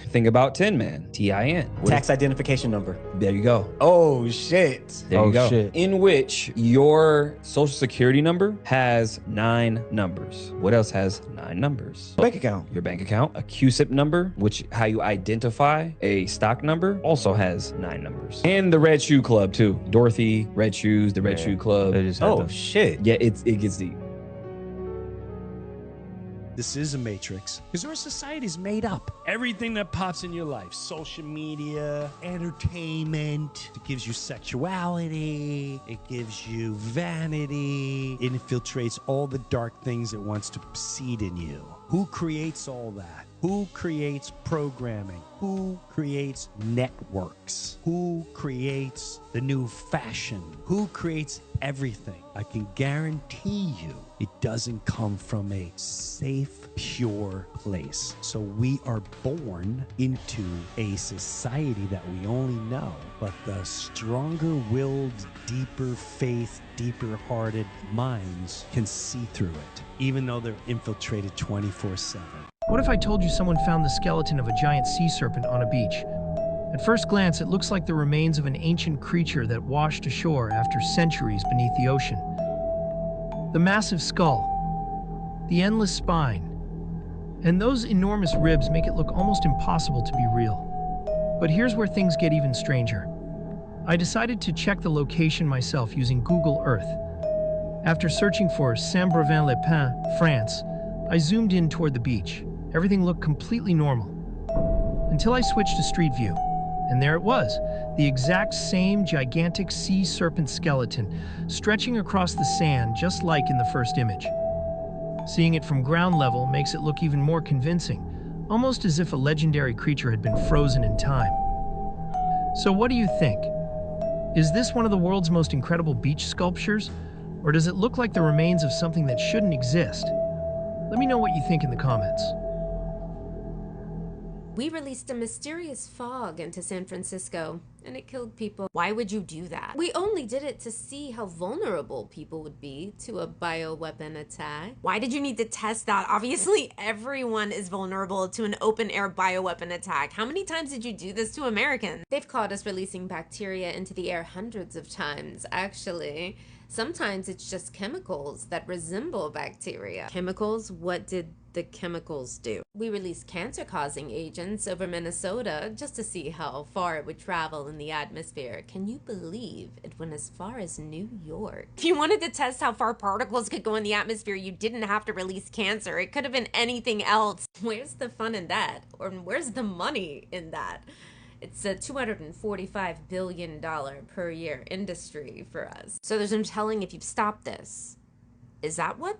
Think about Tin Man. T-I-N.
Tax identification number.
There you go.
Oh, shit.
There you go.
Shit.
In which your social security number has 9 numbers. What else has 9 numbers?
Bank account.
Your bank account. A QSIP number, which how you identify a stock number, also has 9 numbers. And the Red Shoe Club too. Dorothy, Red Shoes, the Red Shoe Club.
Oh, shit.
Yeah, it gets deep.
This is a matrix because our society is made up. Everything that pops in your life, social media, entertainment, it gives you sexuality, it gives you vanity, it infiltrates all the dark things it wants to seed in you. Who creates all that? Who creates programming? Who creates networks? Who creates the new fashion? Who creates everything? I can guarantee you it doesn't come from a safe, pure place. So we are born into a society that we only know, but the stronger-willed, deeper faith, deeper-hearted minds can see through it, even though they're infiltrated 24/7.
What if I told you someone found the skeleton of a giant sea serpent on a beach? At first glance, it looks like the remains of an ancient creature that washed ashore after centuries beneath the ocean. The massive skull, the endless spine, and those enormous ribs make it look almost impossible to be real. But here's where things get even stranger. I decided to check the location myself using Google Earth. After searching for Saint-Brevin-les-Pins, France, I zoomed in toward the beach. Everything looked completely normal, until I switched to Street View. And there it was, the exact same gigantic sea serpent skeleton, stretching across the sand just like in the first image. Seeing it from ground level makes it look even more convincing, almost as if a legendary creature had been frozen in time. So what do you think? Is this one of the world's most incredible beach sculptures? Or does it look like the remains of something that shouldn't exist? Let me know what you think in the comments.
We released a mysterious fog into San Francisco, and it killed people. Why would you do that? We only did it to see how vulnerable people would be to a bioweapon attack. Why did you need to test that? Obviously, everyone is vulnerable to an open-air bioweapon attack. How many times did you do this to Americans? They've caught us releasing bacteria into the air hundreds of times, actually. Sometimes it's just chemicals that resemble bacteria. Chemicals? What did the chemicals do? We released cancer-causing agents over Minnesota just to see how far it would travel in the atmosphere. Can you believe it went as far as New York? If you wanted to test how far particles could go in the atmosphere, you didn't have to release cancer. It could have been anything else. Where's the fun in that? Or where's the money in that? It's a $245 billion per year industry for us. So there's no telling if you've stopped this. Is that what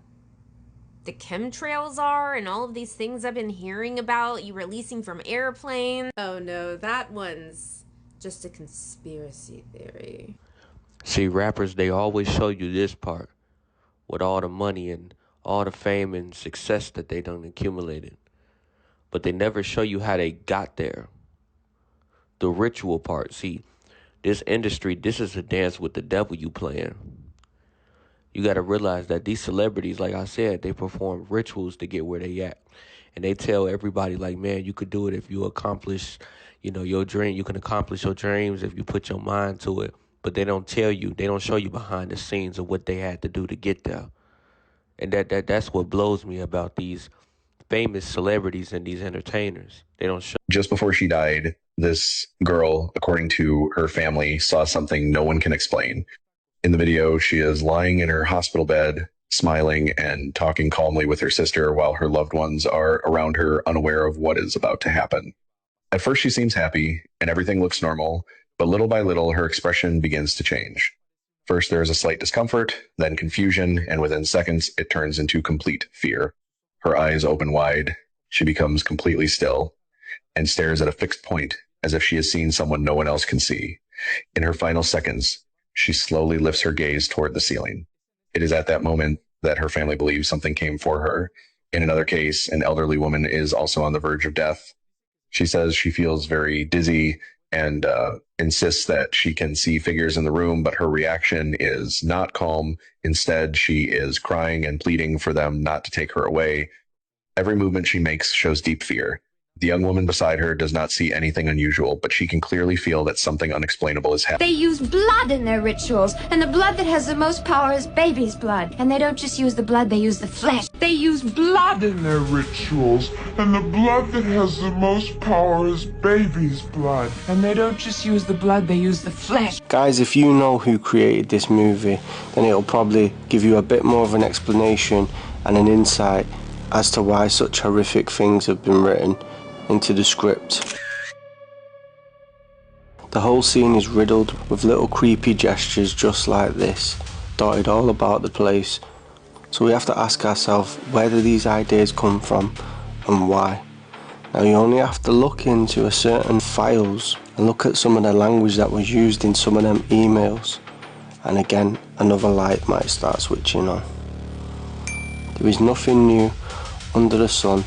the chemtrails are and all of these things I've been hearing about you releasing from airplanes? Oh no, that one's just a conspiracy theory.
See, rappers, they always show you this part with all the money and all the fame and success that they done accumulated. But they never show you how they got there. The ritual part. See, this industry, this is a dance with the devil you playing. You got to realize that these celebrities, like I said, they perform rituals to get where they at. And they tell everybody, like, man, you could do it if you accomplish, your dream. You can accomplish your dreams if you put your mind to it. But they don't tell you, they don't show you behind the scenes of what they had to do to get there. And that's what blows me about these famous celebrities and these entertainers. They don't show.
Just before she died, this girl, according to her family, saw something no one can explain. In the video, she is lying in her hospital bed, smiling and talking calmly with her sister while her loved ones are around her, unaware of what is about to happen. At first, she seems happy and everything looks normal, but little by little, her expression begins to change. First, there is a slight discomfort, then confusion, and within seconds, it turns into complete fear. Her eyes open wide. She becomes completely still and stares at a fixed point as if she has seen someone no one else can see. In her final seconds, She slowly lifts her gaze toward the ceiling. It is at that moment that her family believes something came for her. In another case, an elderly woman is also on the verge of death. She says she feels very dizzy and insists that she can see figures in the room, but her reaction is not calm. Instead, she is crying and pleading for them not to take her away. Every movement she makes shows deep fear. The young woman beside her does not see anything unusual, but she can clearly feel that something unexplainable is happening.
They use blood in their rituals, and the blood that has the most power is baby's blood. And they don't just use the blood, they use the flesh. They use blood in their rituals, and the blood that has the most power is baby's blood. And they don't just use the blood, they use the flesh.
Guys, if you know who created this movie, then it'll probably give you a bit more of an explanation and an insight as to why such horrific things have been written into the script. The whole scene is riddled with little creepy gestures just like this, dotted all about the place. So we have to ask ourselves, where do these ideas come from and why? Now you only have to look into a certain files and look at some of the language that was used in some of them emails, and again another light might start switching on. There is nothing new under the sun,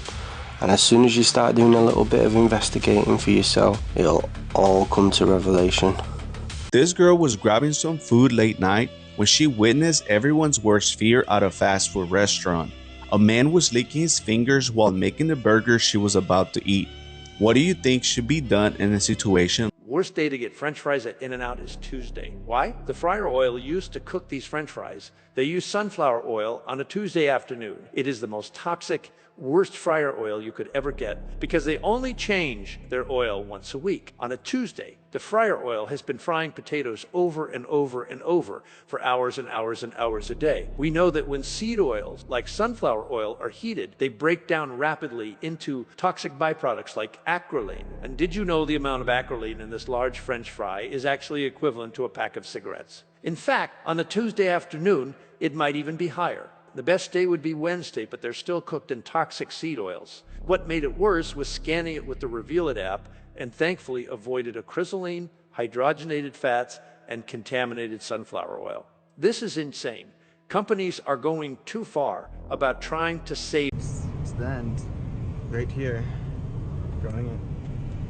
and as soon as you start doing a little bit of investigating for yourself, it'll all come to revelation.
This girl was grabbing some food late night when she witnessed everyone's worst fear at a fast food restaurant. A man was licking his fingers while making the burger she was about to eat. What do you think should be done in a situation?
Worst day to get French fries at In-N-Out is Tuesday. Why? The fryer oil used to cook these French fries, they use sunflower oil on a Tuesday afternoon. It is the most toxic, worst fryer oil you could ever get because they only change their oil once a week. On a Tuesday, the fryer oil has been frying potatoes over and over and over for hours and hours and hours a day. We know that when seed oils like sunflower oil are heated, they break down rapidly into toxic byproducts like acrolein. And did you know the amount of acrolein in this large French fry is actually equivalent to a pack of cigarettes? In fact, on a Tuesday afternoon, it might even be higher. The best day would be Wednesday, but they're still cooked in toxic seed oils. What made it worse was scanning it with the Reveal It app and thankfully avoided acrylamide, hydrogenated fats, and contaminated sunflower oil. This is insane. Companies are going too far about trying to save.
It's the end. Right here. Going in.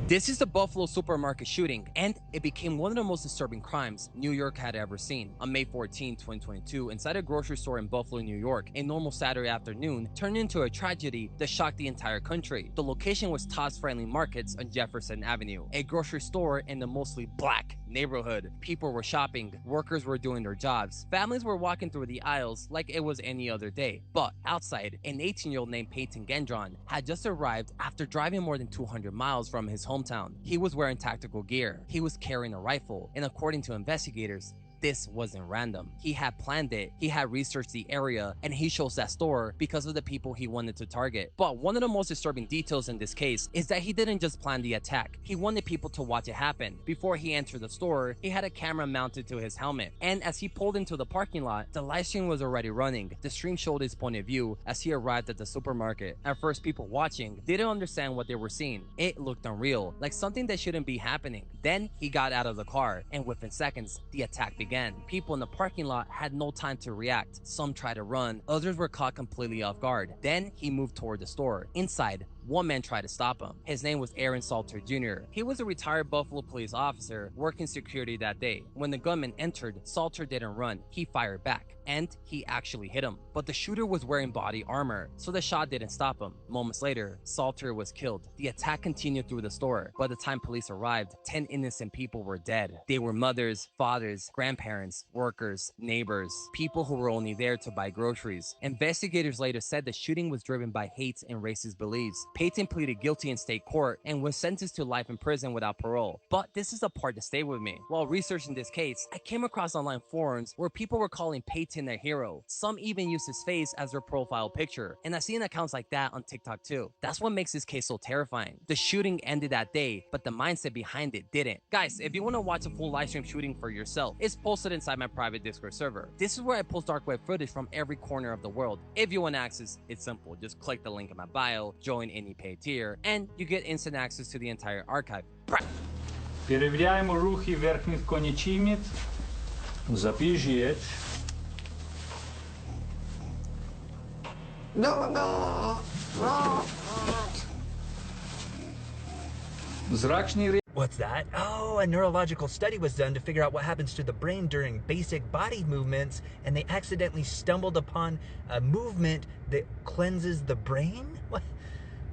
This is the Buffalo supermarket shooting, and it became one of the most disturbing crimes New York had ever seen. On May 14, 2022, inside a grocery store in Buffalo, New York, a normal Saturday afternoon turned into a tragedy that shocked the entire country. The location was Todd's Friendly Markets on Jefferson Avenue, a grocery store in the mostly black neighborhood. People were shopping, workers were doing their jobs, families were walking through the aisles like it was any other day. But outside, an 18-year-old named Peyton Gendron had just arrived after driving more than 200 miles from his hometown. He was wearing tactical gear, he was carrying a rifle, and according to investigators, this wasn't random. He had planned it, he had researched the area, and he chose that store because of the people he wanted to target. But one of the most disturbing details in this case is that he didn't just plan the attack, he wanted people to watch it happen. Before he entered the store, he had a camera mounted to his helmet, and as he pulled into the parking lot, the live stream was already running. The stream showed his point of view as he arrived at the supermarket. At first, people watching didn't understand what they were seeing. It looked unreal, like something that shouldn't be happening. Then he got out of the car, and within seconds, the attack began. People in the parking lot had no time to react. Some tried to run, others were caught completely off guard. Then he moved toward the store. Inside, one man tried to stop him. His name was Aaron Salter Jr. He was a retired Buffalo police officer working security that day. When the gunman entered, Salter didn't run. He fired back, and he actually hit him. But the shooter was wearing body armor, so the shot didn't stop him. Moments later, Salter was killed. The attack continued through the store. By the time police arrived, 10 innocent people were dead. They were mothers, fathers, grandparents, workers, neighbors, people who were only there to buy groceries. Investigators later said the shooting was driven by hate and racist beliefs. Peyton pleaded guilty in state court and was sentenced to life in prison without parole. But this is the part that stayed with me. While researching this case, I came across online forums where people were calling Peyton their hero. Some even used his face as their profile picture, and I've seen accounts like that on TikTok too. That's what makes this case so terrifying. The shooting ended that day, but the mindset behind it didn't. Guys, if you want to watch a full live stream shooting for yourself, it's posted inside my private Discord server. This is where I post dark web footage from every corner of the world. If you want access, it's simple. Just click the link in my bio, join any paid tier, and you get instant access to the entire archive.
Перевіряємо рухи верхніх конечівниць.
Zapížiječ.
No.
What's that? Oh, a neurological study was done to figure out what happens to the brain during basic body movements, and they accidentally stumbled upon a movement that cleanses the brain? What?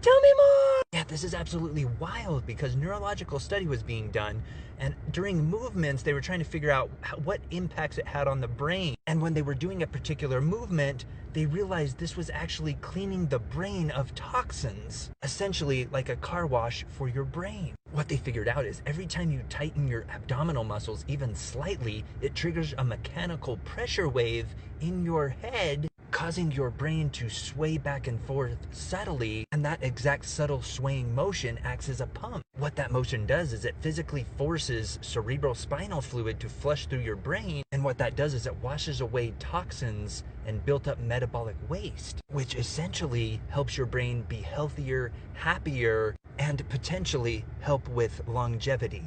Tell me more! Yeah, this is absolutely wild because neurological study was being done, and during movements, they were trying to figure out what impacts it had on the brain. And when they were doing a particular movement, they realized this was actually cleaning the brain of toxins, essentially like a car wash for your brain. What they figured out is every time you tighten your abdominal muscles even slightly, it triggers a mechanical pressure wave in your head, causing your brain to sway back and forth subtly, and that exact subtle swaying motion acts as a pump. What that motion does is it physically forces cerebral spinal fluid to flush through your brain, and what that does is it washes away toxins and built up metabolic waste, which essentially helps your brain be healthier, happier, and potentially help with longevity.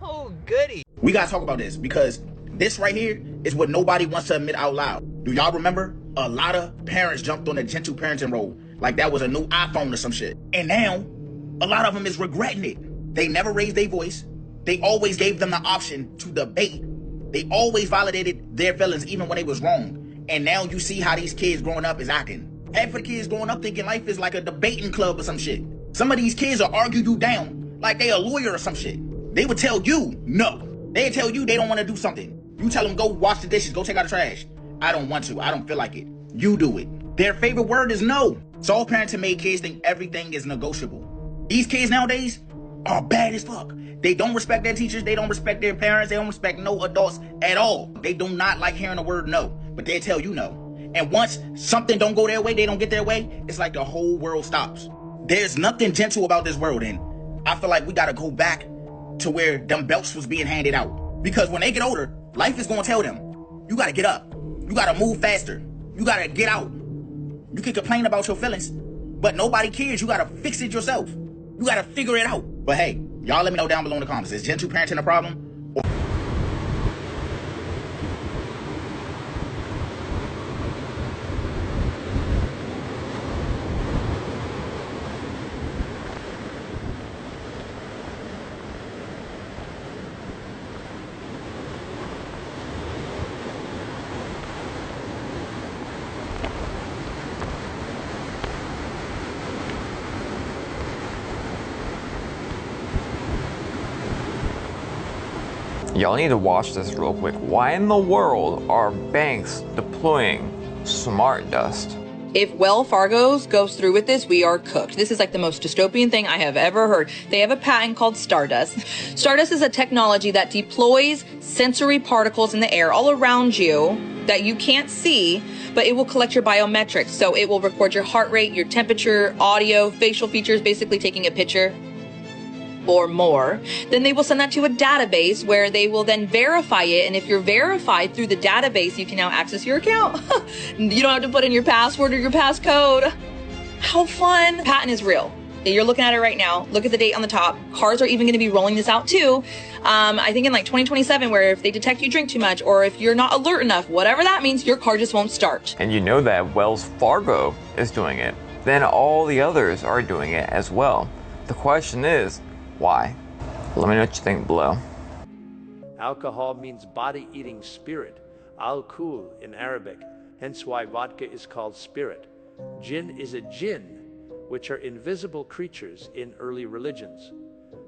Oh, goody.
We gotta talk about this because this right here is what nobody wants to admit out loud. Do y'all remember? A lot of parents jumped on the gentle parenting role like that was a new iPhone or some shit. And now, a lot of them is regretting it. They never raised their voice. They always gave them the option to debate. They always validated their feelings even when they was wrong. And now you see how these kids growing up is acting. Half of the kids growing up thinking life is like a debating club or some shit. Some of these kids will argue you down like they a lawyer or some shit. They would tell you no. They tell you they don't want to do something. You tell them go wash the dishes, go take out the trash. I don't want to. I don't feel like it. You do it. Their favorite word is no. Soft parenting made kids think everything is negotiable. These kids nowadays are bad as fuck. They don't respect their teachers. They don't respect their parents. They don't respect no adults at all. They do not like hearing the word no, but they tell you no. And once something don't go their way, they don't get their way, it's like the whole world stops. There's nothing gentle about this world, and I feel like we gotta go back to where them belts was being handed out. Because when they get older, life is gonna tell them, you gotta get up. You gotta move faster. You gotta get out. You can complain about your feelings, but nobody cares. You gotta fix it yourself. You gotta figure it out. But hey, y'all let me know down below in the comments. Is gentle parenting a problem?
Y'all need to watch this real quick. Why in the world are banks deploying smart dust?
If Wells Fargo goes through with this, we are cooked. This is like the most dystopian thing I have ever heard. They have a patent called Stardust. Stardust is a technology that deploys sensory particles in the air all around you that you can't see, but it will collect your biometrics. So it will record your heart rate, your temperature, audio, facial features, basically taking a picture or more. Then they will send that to a database where they will then verify it. And if you're verified through the database, you can now access your account. You don't have to put in your password or your passcode. How fun. Patent is real. You're looking at it right now. Look at the date on the top. Cars are even going to be rolling this out too. I think in like 2027, where if they detect you drink too much or if you're not alert enough, whatever that means, your car just won't start.
And you know that Wells Fargo is doing it. Then all the others are doing it as well. The question is, why? Let me know what you think below.
Alcohol means body-eating spirit, al-kul in Arabic, hence why vodka is called spirit. Jinn is a jinn, which are invisible creatures in early religions.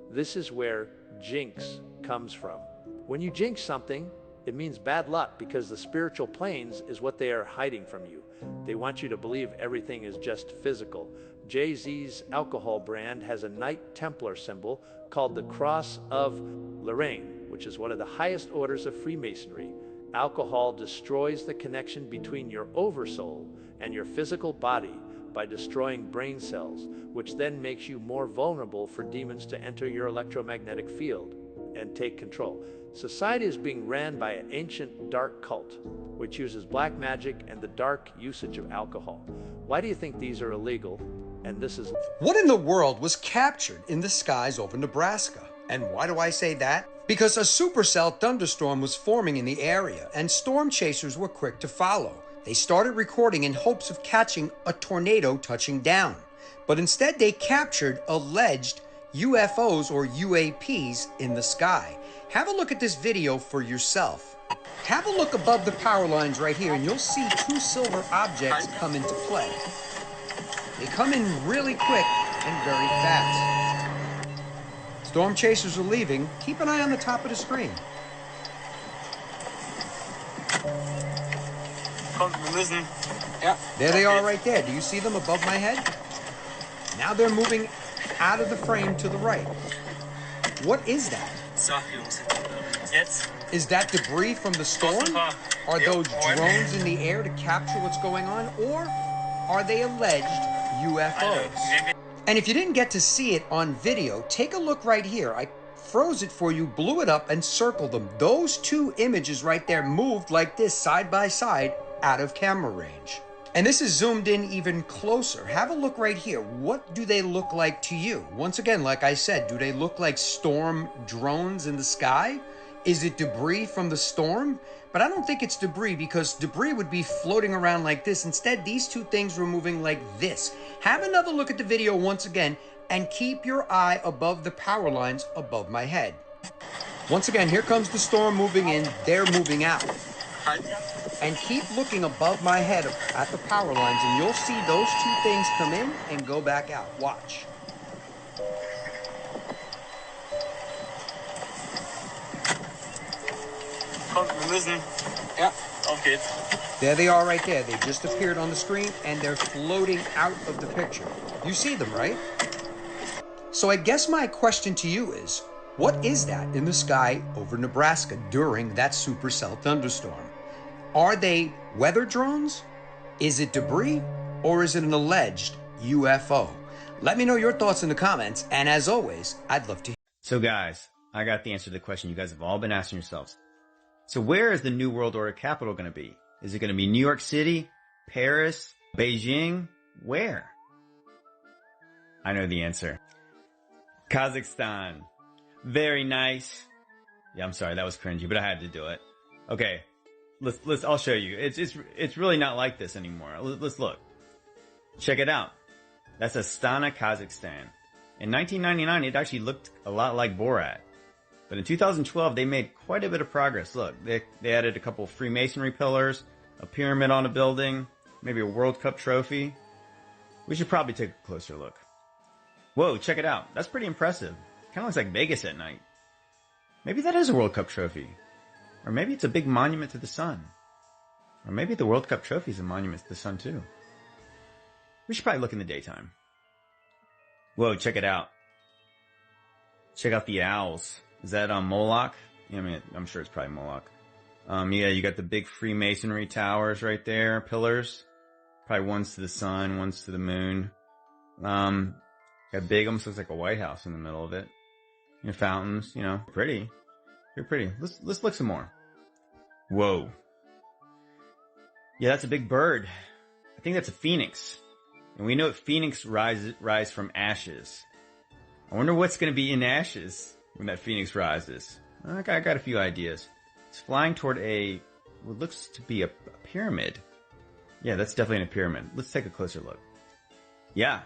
This is where jinx comes from. When you jinx something, it means bad luck because the spiritual planes is what they are hiding from you. They want you to believe everything is just physical. Jay-Z's alcohol brand has a Knight Templar symbol called the Cross of Lorraine, which is one of the highest orders of Freemasonry. Alcohol destroys the connection between your oversoul and your physical body by destroying brain cells, which then makes you more vulnerable for demons to enter your electromagnetic field and take control. Society is being ran by an ancient dark cult, which uses black magic and the dark usage of alcohol. Why do you think these are illegal? And this is...
What in the world was captured in the skies over Nebraska? And why do I say that?
because a supercell thunderstorm was forming in the area and storm chasers were quick to follow. They started recording in hopes of catching a tornado touching down, but instead they captured alleged UFOs or UAPs in the sky. Have a look at this video for yourself. Have a look above the power lines right here and you'll see two silver objects come into play. They come in really quick and very fast. Storm chasers are leaving. Keep an eye on the top of the screen. There they are right there. Do you see them above my head? Now they're moving out of the frame to the right. What is that? Is that debris from the storm? Are those drones in the air to capture what's going on? Or are they alleged UFOs? And if you didn't get to see it on video, take a look right here. I froze it for you, blew it up, and circled them. Those two images right there moved like this, side by side, out of camera range. And this is zoomed in even closer. Have a look right here. What do they look like to you? Once again, like I said, do they look like storm drones in the sky? Is it debris from the storm? But I don't think it's debris because debris would be floating around like this. Instead, these two things were moving like this. Have another look at the video once again and keep your eye above the power lines above my head. Once again, here comes the storm moving in. They're moving out. And keep looking above my head at the power lines and you'll see those two things come in and go back out. Watch. There they are right there. They just appeared on the screen and they're floating out of the picture. You see them, right? So I guess my question to you is, what is that in the sky over Nebraska during that supercell thunderstorm? Are they weather drones? Is it debris? Or is it an alleged UFO? Let me know your thoughts in the comments, and as always, I'd love to hear.
So guys, I got the answer to the question you guys have all been asking yourselves. So where is the New World Order capital going to be? Is it going to be New York City, Paris, Beijing? Where? I know the answer. Kazakhstan. Very nice. Yeah, I'm sorry, that was cringy, but I had to do it. Okay. I'll show you. It's really not like this anymore. Let's look. Check it out. That's Astana, Kazakhstan. In 1999, it actually looked a lot like Borat. But in 2012, they made quite a bit of progress. Look, they added a couple of Freemasonry pillars, a pyramid on a building, maybe a World Cup trophy. We should probably take a closer look. Whoa, check it out. That's pretty impressive. Kind of looks like Vegas at night. Maybe that is a World Cup trophy. Or maybe it's a big monument to the sun. Or maybe the World Cup trophy is a monument to the sun too. We should probably look in the daytime. Whoa, check it out. Check out the owls. Is that Moloch? Yeah, I mean, I'm sure it's probably Moloch. Yeah, you got the big Freemasonry towers right there, pillars. Probably one's to the sun, one's to the moon. Got big, almost looks like a White House in the middle of it. You know, fountains, you know, pretty. You're pretty. Let's look some more. Whoa. Yeah, that's a big bird. I think that's a phoenix. And we know that phoenix rise from ashes. I wonder what's going to be in ashes when that phoenix rises. I got a few ideas. It's flying toward what looks to be a pyramid. Yeah, that's definitely a pyramid. Let's take a closer look. Yeah,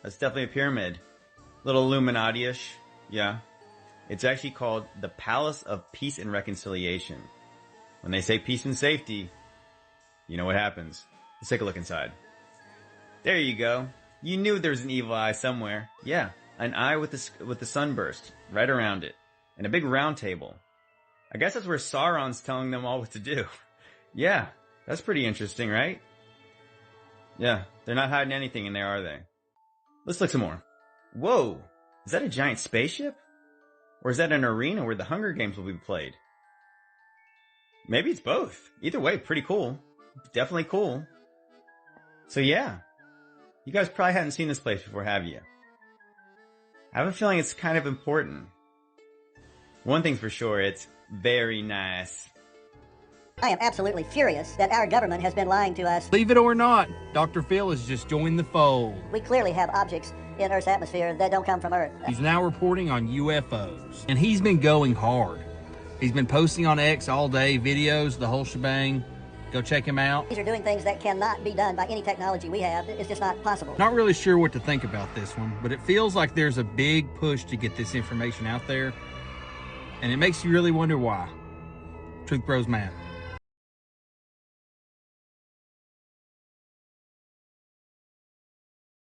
that's definitely a pyramid. Little Illuminati-ish. Yeah. It's actually called the Palace of Peace and Reconciliation. When they say peace and safety, you know what happens. Let's take a look inside. There you go. You knew there was an evil eye somewhere. Yeah, an eye with the sunburst right around it. And a big round table. I guess that's where Sauron's telling them all what to do. Yeah, that's pretty interesting, right? Yeah, they're not hiding anything in there, are they? Let's look some more. Whoa, is that a giant spaceship? Or is that an arena where the Hunger Games will be played? Maybe it's both. Either way, pretty cool. Definitely cool. So yeah, you guys probably hadn't seen this place before, have you? I have a feeling it's kind of important. One thing's for sure, it's very nice.
I am absolutely furious that our government has been lying to us.
Believe it or not, Dr. Phil has just joined the fold.
We clearly have objects in Earth's atmosphere that don't come from Earth.
He's now reporting on UFOs, and he's been going hard. He's been posting on X all day, videos, the whole shebang. Go check him out.
These are doing things that cannot be done by any technology we have. It's just not possible.
Not really sure what to think about this one, but it feels like there's a big push to get this information out there, and it makes you really wonder why. Truth Bros Matt.